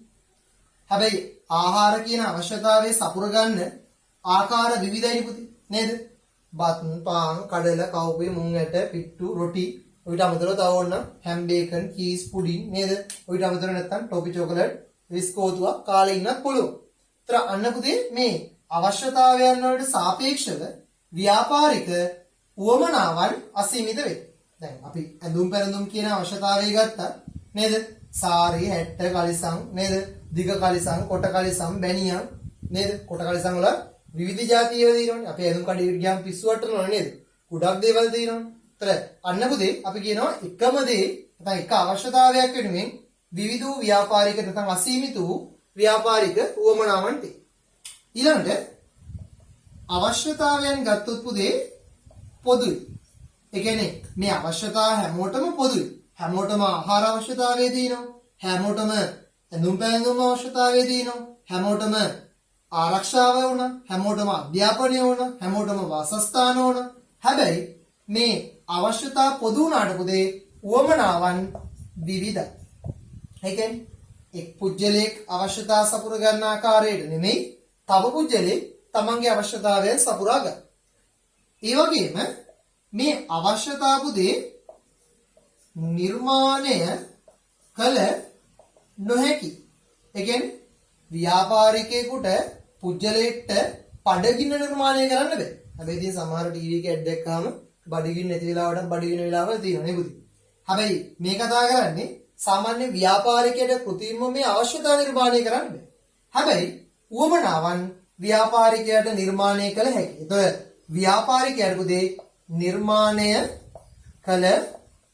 හැබැයි ආහාර කියන අවශ්‍යතාවය සපුර ගන්න ආකාර විවිධයි පුතේ නේද? බත්, පාන්, කඩල, කව්පි, මුං ඇට, පිට්ටු, රොටි, ඔයිට අමතරව තව ඕන හැම් බේකන්, චීස්, පුඩින් නේද? ඔයිට අමතරව නැත්තම් ටොපි චොකලට්, විස්කෝතුවක් කාලේ ඉන්නත් පුළුවන්. ඒතර අන්න පුතේ මේ අවශ්‍යතාවයන් වලට සාපේක්ෂව ව්‍යාපාරික උවමනාවන් අසීමිත වෙයි. දැන් අපි ඇඳුම් පැළඳුම් කියන අවශ්‍යතාවය ගත්තා නේද? සාරි, හැට්ට, කලිසම් නේද? දිග කලිසම්, කොට කලිසම්, බැනියම් නේද? කොට කලිසම් වල විවිධ જાතිය ඒවා තියෙනවනේ. අපි ඇඳුම් කඩේකට ගියාම පිස්සු වට්ටනවනේ නේද? ගොඩක් දේවල් තියෙනවනේ. ඒතර අන්න පුතේ අපි කියනවා එකම දේ නැත්නම් එක අවශ්‍යතාවයක් වෙනුවෙන් විවිධ වූ ව්‍යාපාරික නැත්නම් අසීමිත වූ ව්‍යාපාරික උවමනාවන් තියෙනවා. ඊළඟට අවශ්‍යතාවයන් ගත්තොත් පුතේ පොදුයි. ඒ කියන්නේ මේ අවශ්‍යතාව හැමෝටම පොදුයි. හැමෝටම ආහාර අවශ්‍යතාවය තියෙනවා. හැමෝටම ඇඳුම් පැළඳුම් අවශ්‍යතාවය තියෙනවා. හැමෝටම ආරක්ෂාව වුණ, හැමෝටම අධ්‍යාපනය වුණ, හැමෝටම වාසස්ථාන වුණ. හැබැයි මේ අවශ්‍යතා පොදු වුණාට පුතේ උවමනාවන් විවිධයි. ඒ කියන්නේ එක් පුජ්‍යලයක් අවශ්‍යතා සපුර ගන්න ආකාරයට නෙමෙයි තව පුජ්‍යලෙක් තමන්ගේ අවශ්‍යතාවයන් සපුරා ගන්න. ඒ වගේම මේ අවශ්‍යතා පුතේ නිර්මාණය කළ නොහැකි. ඒ කියන්නේ ව්‍යාපාරිකයෙකුට පුජ්‍යලයට බඩගින්න නිර්මාණය කරන්න බෑ. හැබැයි ඉතින් සමහර ටීවී එක ඇඩ් දැක්කම බඩගින්න නැති වෙලාවටත් බඩගින්න වෙලාවල් තියෙනවා නේ පුතේ. හැබැයි මේ කතා කරන්නේ සාමාන්‍ය ව්‍යාපාරිකයට කෘත්‍රිම මේ අවශ්‍යතා නිර්මාණය කරන්න බෑ. හැබැයි උවමනාවන් ව්‍යාපාරිකයට නිර්මාණය කළ හැකියි. ඒතකොට ව්‍යාපාරිකයට පුතේ නිර්මාණය කළ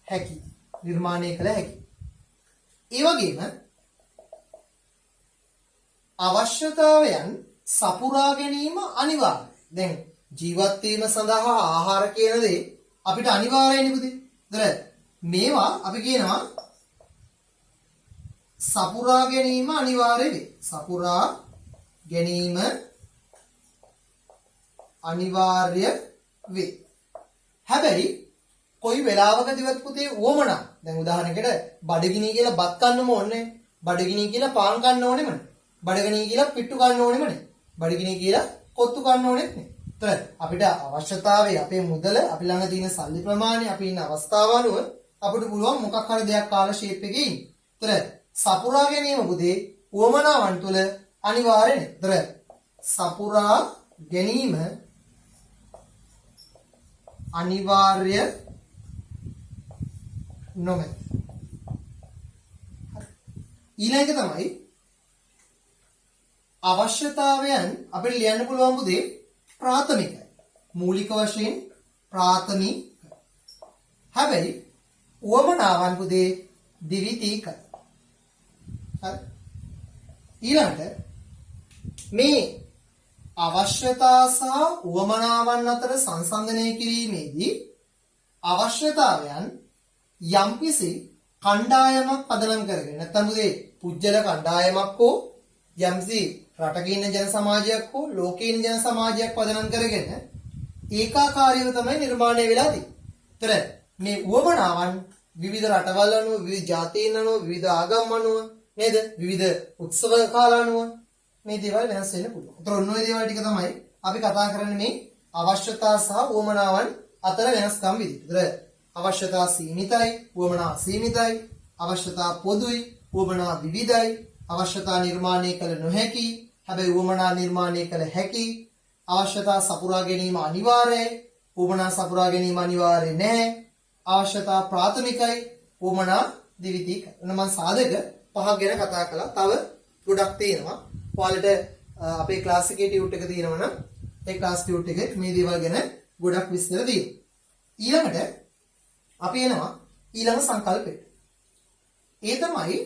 හැකි. නිර්මාණය කළ හැකි. ඒ වගේම අවශ්‍යතාවයන් සපුරා ගැනීම අනිවාර්යයි. දැන් ජීවත් වීම සඳහා ආහාර කියන දේ අපිට අනිවාර්යයිනේ පුතේ. ඒතර මේවා අපි කියනවා සපුරා ගැනීම අනිවාර්ය වේ. සපුරා ගැනීම අනිවාර්ය වේ. හැබැයි කොයි වෙලාවකදීවත් පුතේ උවමනා. දැන් උදාහරණයකට බඩගිනි කියලා බත් කන්නම ඕනේ. බඩගිනි කියලා පාන් කන්න ඕනෙම නෑ. බඩගිනි කියලා පිට්ටු කන්න ඕනෙම නෑ. බඩගිනි කියලා කොත්තු කන්න ඕනෙත් නෑ. ඒතර අපිට අවශ්‍යතාවය අපේ මුදල අපි ළඟ තියෙන සල්ලි ප්‍රමාණය අපි ඉන්න අවස්ථාව අනුව අපිට පුළුවන් මොකක් හරි දෙයක් කාලා ෂේප් එකේ ඉන්න. ඒතර සපුරා ගැනීම පුතේ උවමනාවන් තුල අනිවාර්ය නේ. ඒතර සපුරා ගැනීම අනිවාර්ය නොමැත. ඊළඟ එක තමයි අවශ්‍යතාවයන් අපිට ලියන්න පුළුවන් පුතේ ප්‍රාථමිකයි. මූලික වශයෙන් ප්‍රාථමික. හැබැයි උවමනාවන් පුතේ ද්විතීකයි. හරි. ඊළඟට මේ අවශ්‍යතා සහ උවමනාවන් අතර සංසන්දනය කිරීමේදී අවශ්‍යතාවයන් යම්කිසි කණ්ඩායමක් පදනම් කරගෙන නැත්නම් පුතේ පුජ්‍යල කණ්ඩායමක් හෝ යම්කිසි රටක ඉන්න ජන සමාජයක් හෝ ලෝකේ ඉන්න ජන සමාජයක් පදනම් කරගෙන ඒකාකාරීව තමයි නිර්මාණය වෙලා තියෙන්නේ. ඒතර මේ උවමනාවන් විවිධ රටවල් අනුව විවිධ ජාතීන් අනුව විවිධ ආගම් අනුව නේද? විවිධ උත්සව කාල අනුව මේ දේවල් වෙනස් වෙන්න පුළුවන්. ඒතර ඔන්න ඔය දේවල් ටික තමයි අපි කතා කරන්නේ මේ අවශ්‍යතා සහ උවමනාවන් අතර වෙනස්කම් විදිහට. ඒතර අවශ්‍යතා සීමිතයි, උවමනා සීමිතයි, අවශ්‍යතා පොදුයි, උවමනා විවිධයි, අවශ්‍යතා නිර්මාණය කළ නොහැකි, හැබැයි උවමනා නිර්මාණය කළ හැකි, අවශ්‍යතා සපුරා ගැනීම අනිවාර්යයි, උවමනා සපුරා ගැනීම අනිවාර්ය නැහැ, අවශ්‍යතා ප්‍රාථමිකයි, උවමනා ද්විතීකයි. එන්න මම සාධක පහක් ගැන කතා කළා. තව ගොඩක් තියෙනවා. ඔයාලට අපේ ක්ලාස් එකේ ටියුට් එක තියෙනවා නම් ඒ ක්ලාස් ටියුට් එකේ මේ දේවල් ගැන ගොඩක් විස්තර තියෙනවා. ඊළඟට අපි එනවා ඊළඟ සංකල්පෙට. ඒ තමයි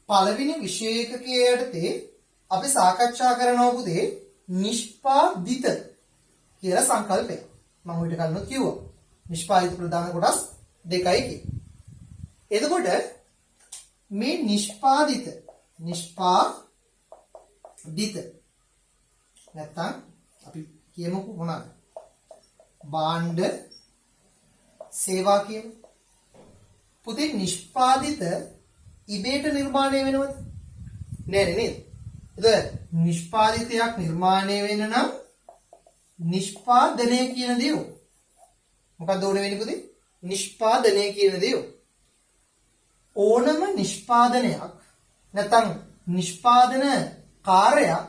පළවෙනි විෂය එකකයේ යටතේ අපි සාකච්ඡා කරනවා පුතේ නිෂ්පාදිත කියලා සංකල්පය. මම ඊට කලින් කිව්වා. නිෂ්පාදිත ප්‍රධාන කොටස් දෙකයි කියලා. එතකොට මේ නිෂ්පාදිත නැත්තම් අපි කියමුකෝ මොනවාද? භාණ්ඩ සේවා කියමු. පුතේ නිෂ්පාදිත ඉබේට නිර්මාණය වෙනවද? නෑ නේද? එතකොට නිෂ්පාදිතයක් නිර්මාණය වෙන්න නම් නිෂ්පාදනය කියන දේ ඕන. මොකක්ද ඕන වෙන්නේ පුතේ? නිෂ්පාදනය කියන දේ ඕනම නිෂ්පාදනයක් නැත්නම් නිෂ්පාදන කාර්යයක්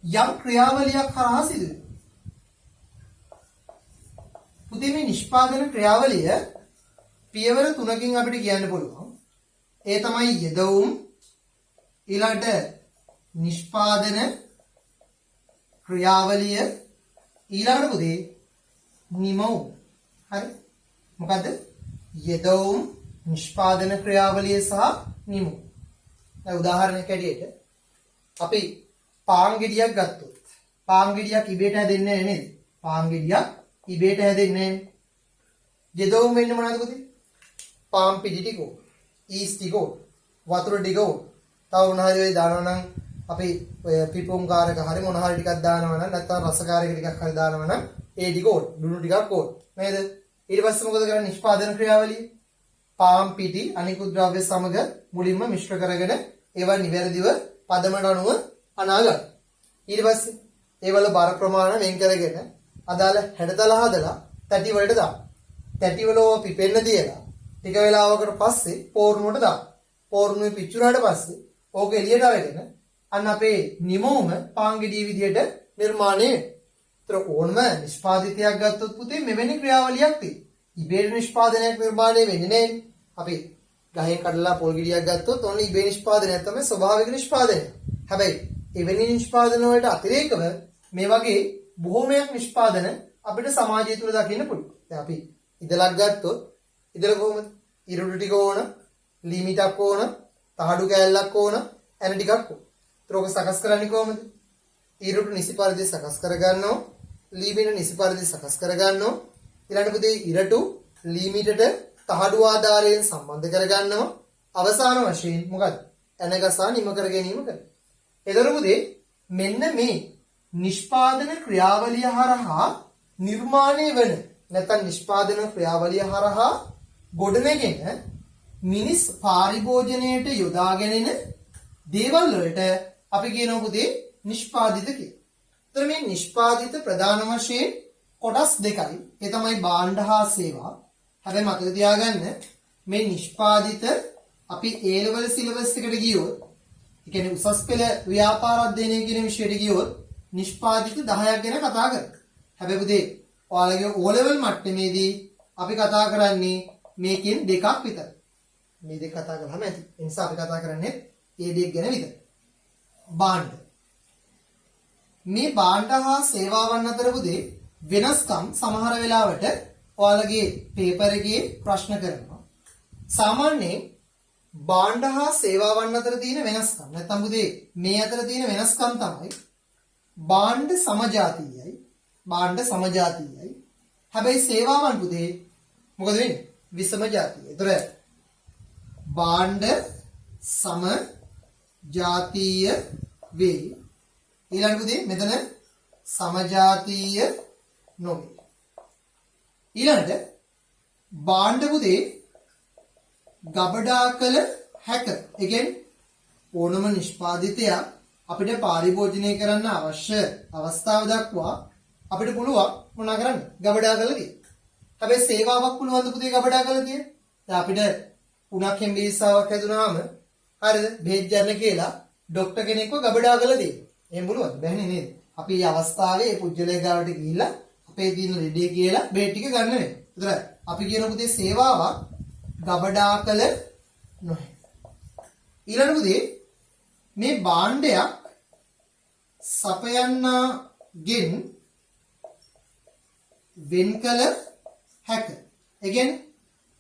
යම් ක්‍රියාවලියක් කරා සිදු වෙනවා. පුතේ මේ නිෂ්පාදන ක්‍රියාවලිය පියවර 3කින් අපිට කියන්න පුළුවන්. ඒ තමයි යෙදවුම්, ඊළඟට නිෂ්පාදන ක්‍රියාවලිය, ඊළඟට පුතේ නිමවුම්. හරි? මොකද්ද? යෙදවුම් නිෂ්පාදන ක්‍රියාවලිය සහ නිමු. දැන් උදාහරණයක් ඇටියට අපි පාන් ගෙඩියක් ගත්තොත් පාන් ගෙඩියක් ඉබේට හැදෙන්නේ නැහැ නේද? පාන් ගෙඩියක් ඉබේට හැදෙන්නේ නැහැ. යෙදවුම් වෙන්නේ මොනවද පුතේ? පාන් පිටි ටික ඕන, ඊස් ටික ඕන, වතුර ටික ඕන. තව මොන හරි වෙයි දානවා නම් අපි ඔය පිපුම් කාරක හරි මොන හරි ටිකක් දානවා නම් නැත්නම් රසකාරක ටිකක් හරි දානවා නම් ඒ ටික ඕන. ලුණු ටිකක් ඕන. නේද? ඊට පස්සේ මොකද කරන්නේ? නිෂ්පාදන ක්‍රියාවලිය. පාන් පිටි අනිකුත් ද්‍රව්‍ය සමග මුලින්ම මිශ්‍ර කරගෙන ඒවා නිවැරදිව පදමට අනුව අනා ගන්න. ඊට පස්සේ ඒවල බර ප්‍රමාණය වෙන් කරගෙන අදාළ හැඩතල හදලා තැටි වලට දාන්න. තැටි වල පිපෙන්න තියලා ටික වෙලාවකට පස්සේ පෝරණුවට දාන්න. පෝරණුවේ පිච්චුනාට පස්සේ ඕක එළියට අරගෙන අන්න අපේ නිමවුම පාන් ගෙඩිය විදියට නිර්මාණය වෙනවා. ඒතර ඕනම නිෂ්පාදිතයක් ගත්තොත් පුතේ මෙවැනි ක්‍රියාවලියක් තියෙනවා. ඉබේ නිෂ්පාදනයක් නිර්මාණය වෙන්නේ නැහැ. අපි ගහෙන් කඩලා පොල් ගෙඩියක් ගත්තොත් ඔන්න ඉබේ නිෂ්පාදනයක් තමයි ස්වභාවික නිෂ්පාදනය. හැබැයි එවැනි නිෂ්පාදන වලට අතිරේකව මේ වගේ බොහෝමයක් නිෂ්පාදන අපිට සමාජය තුළ දකින්න පුළුවන්. දැන් අපි ඉදලක් ගත්තොත් ඉදල කොහොමද? ඉරුඩු ටික ඕන, ලිමිටක් ඕන, තහඩු කෑල්ලක් ඕන, ඇන ටිකක් ඕන. ඒතර ඔක සකස් කරන්නේ කොහොමද? ඉරුඩු නිසි පරිදි සකස් කරගන්නවා, ලිමිට නිසි පරිදි සකස් කරගන්නවා. ඊළඟට පුතේ ඉරටු ලිමිටට තහඩු ආධාරයෙන් සම්බන්ධ කරගන්නවා. අවසාන වශයෙන් මොකද? ඇනගසා නිම කර ගැනීම කරනවා. එතකොට පුතේ මෙන්න මේ නිෂ්පාදන ක්‍රියාවලිය හරහා නිර්මාණය වෙන නැත්නම් නිෂ්පාදන ක්‍රියාවලිය හරහා ගොඩනගෙන මිනිස් පාරිභෝජනයට යොදාගෙන දේවල් වලට අපි කියනවා පුතේ නිෂ්පාදිත කියලා. ඒතර මේ නිෂ්පාදිත ප්‍රධාන වශයෙන් කොටස් දෙකයි. ඒ තමයි භාණ්ඩ හා සේවා. හැබැයි මතක තියාගන්න මේ නිෂ්පාදිත අපි A level syllabus එකට ගියොත් ඒ කියන්නේ උසස් පෙළ ව්‍යාපාර අධ්‍යයනය කියන විෂයට ගියොත් නිෂ්පාදිත 10ක් ගැන කතා කරනවා. හැබැයි පුතේ ඔයාලගේ O level මට්ටමේදී අපි කතා කරන්නේ මේකෙන් දෙකක් විතර. මේ දෙක කතා කරාම ඇති. ඒ නිසා අපි කතා කරන්නේ ඒ දෙක ගැන විතර. භාණ්ඩ. මේ භාණ්ඩ හා සේවාවන් අතර පුතේ වෙනස්කම් සමහර වෙලාවට ඔයාලගේ පේපර් එකේ ප්‍රශ්න කරනවා. සාමාන්‍යයෙන් භාණ්ඩ හා සේවාවන් අතර තියෙන වෙනස්කම් නැත්නම් පුතේ මේ අතර තියෙන වෙනස්කම් තමයි භාණ්ඩ සමජාතීයයි. භාණ්ඩ සමජාතීයයි. හැබැයි සේවාවන් පුතේ මොකද වෙන්නේ? විසම ජාතීය. ඒතර භාණ්ඩ සමජාතීය වේ. ඊළඟ පුතේ මෙතන සමජාතීය නොවේ. ඊළඟට භාණ්ඩ පුතේ ගබඩා කළ හැක. ඒ කියන්නේ ඕනම නිෂ්පාදිතයක් අපිට පාරිභෝජනය කරන්න අවශ්‍ය අවස්ථාව දක්වා අපිට පුළුවන් මොනා කරන්න? ගබඩා කරලා තියෙන්න. හැබැයි සේවාවක් පුළුවන් ද පුතේ ගබඩා කරලා තියෙන්න? දැන් අපිට උණක් හෙම්බිරිස්සාවක් හැදුනාම හරිද? බෙහෙත් ගන්න කියලා ડોක්ටර් කෙනෙක්ව ගබඩා කරලා තියෙන්න. එහෙම පුළුවන්ද? බැහැ නේද? අපි මේ අවස්ථාවේ මේ පුජ්‍යලේ ගාවට ගිහිල්ලා අපේ තියෙන ලෙඩේ කියලා බෙහෙත් ටික ගන්න වෙනවා. ඒතර අපි කියන පුතේ සේවාවක් ගබඩා කළ නොහැක. ඊළඟ පුතේ මේ භාණ්ඩයක් සපයන්නාගෙන් වෙන් කළ හැක. ඒ කියන්නේ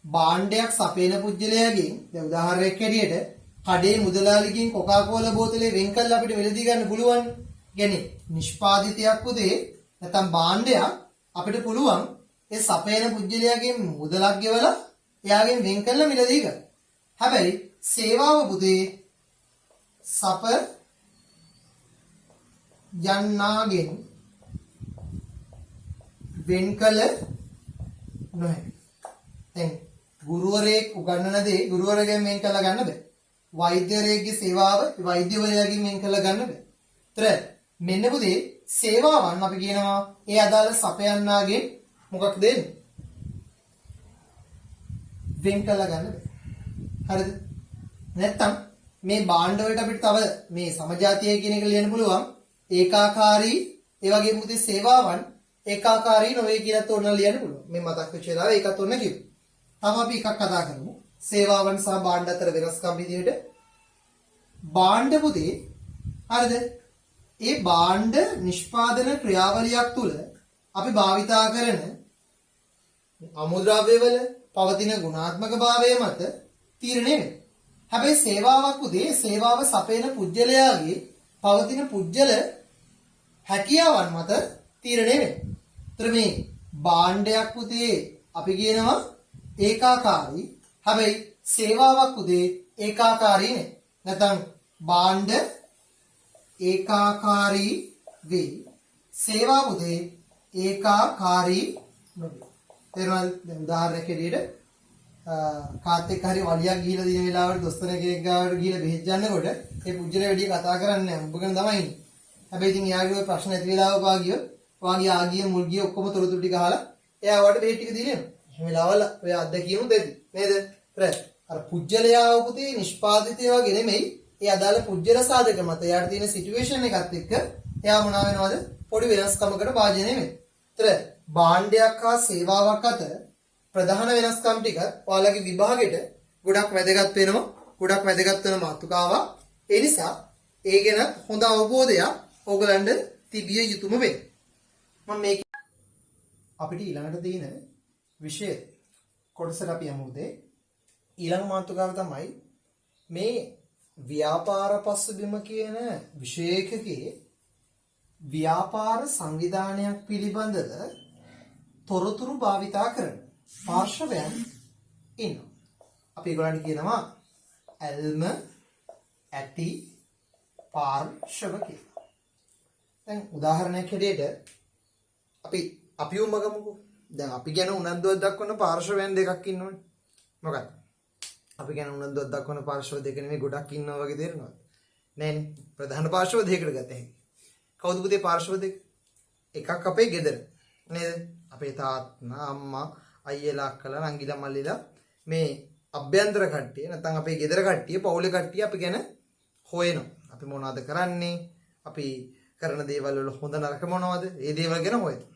භාණ්ඩයක් සපයන පුජ්‍යලයාගෙන් දැන් උදාහරණයක් ඇටියට කඩේ මුදලාලිගෙන් කොකාකෝලා බෝතලේ වෙන් කරලා අපිට වෙලදී ගන්න පුළුවන්. කියන්නේ නිෂ්පාදිතයක් පුතේ නැත්නම් භාණ්ඩයක් අපිට පුළුවන් ඒ සපයන පුජ්‍යලයාගෙන් මුදලක් ගෙවලා එයාගෙන් වෙන් කරලා මිලදී ගන්න. හැබැයි සේවාව පුතේ සප යන්නාගෙන් වෙන් කළ නොහැක. දැන් ගුරුවරයෙක් උගන්වන දේ ගුරුවරගෙන් වෙන් කරලා ගන්න බෑ. වෛද්‍යවරයෙක්ගේ සේවාව වෛද්‍යවරයාගෙන් වෙන් කරලා ගන්න බෑ. ඒතර මෙන්න පුතේ සේවාවන් අපි කියනවා ඒ අදාළ සපයන්නාගෙන් මොකක්ද දෙන්නේ? වෙන් කරලා ගන්න බෑ. හරිද? නැත්තම් මේ භාණ්ඩ වලට අපිට තව මේ සමජාතීය කියන එක ලියන්න පුළුවන්. ඒකාකාරී ඒ වගේම පුතේ සේවාවන් ඒකාකාරී නොවේ කියලාත් ඕන ලියන්න පුළුවන්. මේ මතක් වෙච්ච වෙලාව ඒකත් ඕන කිව්වා. තව අපි එකක් කතා කරමු. සේවාවන් සහ භාණ්ඩ අතර වෙනස්කම් විදිහට භාණ්ඩ පුතේ හරිද? ඒ භාණ්ඩ නිෂ්පාදන ක්‍රියාවලියක් තුළ අපි භාවිතා කරන අමුද්‍රව්‍යවල පවතින ගුණාත්මක භාවය මත තීරණය වෙනවා. හැබැයි සේවාවක් උදේ සේවාව සපයන පුජ්‍යලයාගේ පවතින පුජ්‍යල හැකියාවන් මත තීරණය වෙනවා. ඒතර මේ භාණ්ඩයක් උදේ අපි කියනවා ඒකාකාරී. හැබැයි සේවාවක් උදේ ඒකාකාරී නේ. නැත්නම් භාණ්ඩ ඒකාකාරී වේ. සේවා උදේ ඒකාකාරී නොවේ. තේරුණාද? දැන් උදාහරණයක් හැටියට කාත් එක්ක හරි වලියක් ගිහිලා දින වෙලාවට දොස්තර කෙනෙක් ගාවට ගිහිලා බෙහෙත් ගන්නකොට ඒ පුජ්‍යල වැඩි කතා කරන්නේ නැහැ. උඹ ගැන තමයි ඉන්නේ. හැබැයි ඉතින් එයාගේ ඔය ප්‍රශ්න ඇති වෙලාව පාගියොත් වාගේ ආගිය මුල් ගිය ඔක්කොම තොරතුරු ටික අහලා එයා වට බෙහෙත් ටික දීලා යනවා. එහෙම වෙලාවල ඔය අත්දැකීම දෙති. නේද? අර පුජ්‍යලයා උපතේ නිෂ්පාදිතය වගේ නෙමෙයි. ඒ අදාළ පුජ්‍යල සාධක මත එයාට තියෙන සිටුේෂන් එකත් එක්ක එයා මොනවා වෙනවද? පොඩි වෙනස්කමකට භාජනය වෙනවා. ඒතර භාණ්ඩයක් හා සේවාවක් අතර ප්‍රධාන වෙනස්කම් ටික ඔයාලගේ විභාගෙට ගොඩක් වැදගත් වෙනවා. ගොඩක් වැදගත් වෙන මාතෘකාවක්. ඒ නිසා ඒ ගැන හොඳ අවබෝධයක් ඕගලන්ට තිබිය යුතුම වෙයි. මම මේක අපිට ඊළඟට තියෙන විෂය කොටසට අපි යමු උදේ. ඊළඟ මාතෘකාව තමයි මේ ව්‍යාපාර පසුබිම කියන විෂයකයේ ව්‍යාපාර සංවිධානයක් පිළිබඳව තොරතුරු භාවිතා කරන පාර්ශවයන් ඉන්නවා. අපි ඒගොල්ලන්ට කියනවා ඇල්ම ඇටි පාර්ශව කියලා. දැන් උදාහරණයක් හැටියට අපි උඹගමුකෝ. දැන් අපි ගැන උනන්දුවක් දක්වන පාර්ශවයන් දෙකක් ඉන්නවනේ. මොකක්ද? අපි ගැන උනන්දුවක් දක්වන පාර්ශව දෙක නෙමෙයි ගොඩක් ඉන්නවා වගේ තේරෙනවද? නෑනේ. ප්‍රධාන පාර්ශව දෙකකට ගත හැකියි. කවුද පුතේ පාර්ශව දෙක? එකක් අපේ ගෙදර. නේද? අපේ තාත්තා අම්මා අයියලා අක්කලා නංගිලා මල්ලිලා මේ අභ්‍යන්තර කට්ටිය නැත්නම් අපේ ගෙදර කට්ටිය පවුලේ කට්ටිය අපි ගැන හොයනවා. අපි මොනවද කරන්නේ? අපි කරන දේවල් වල හොඳ නරක මොනවද? ඒ දේවල් ගැන හොයනවා.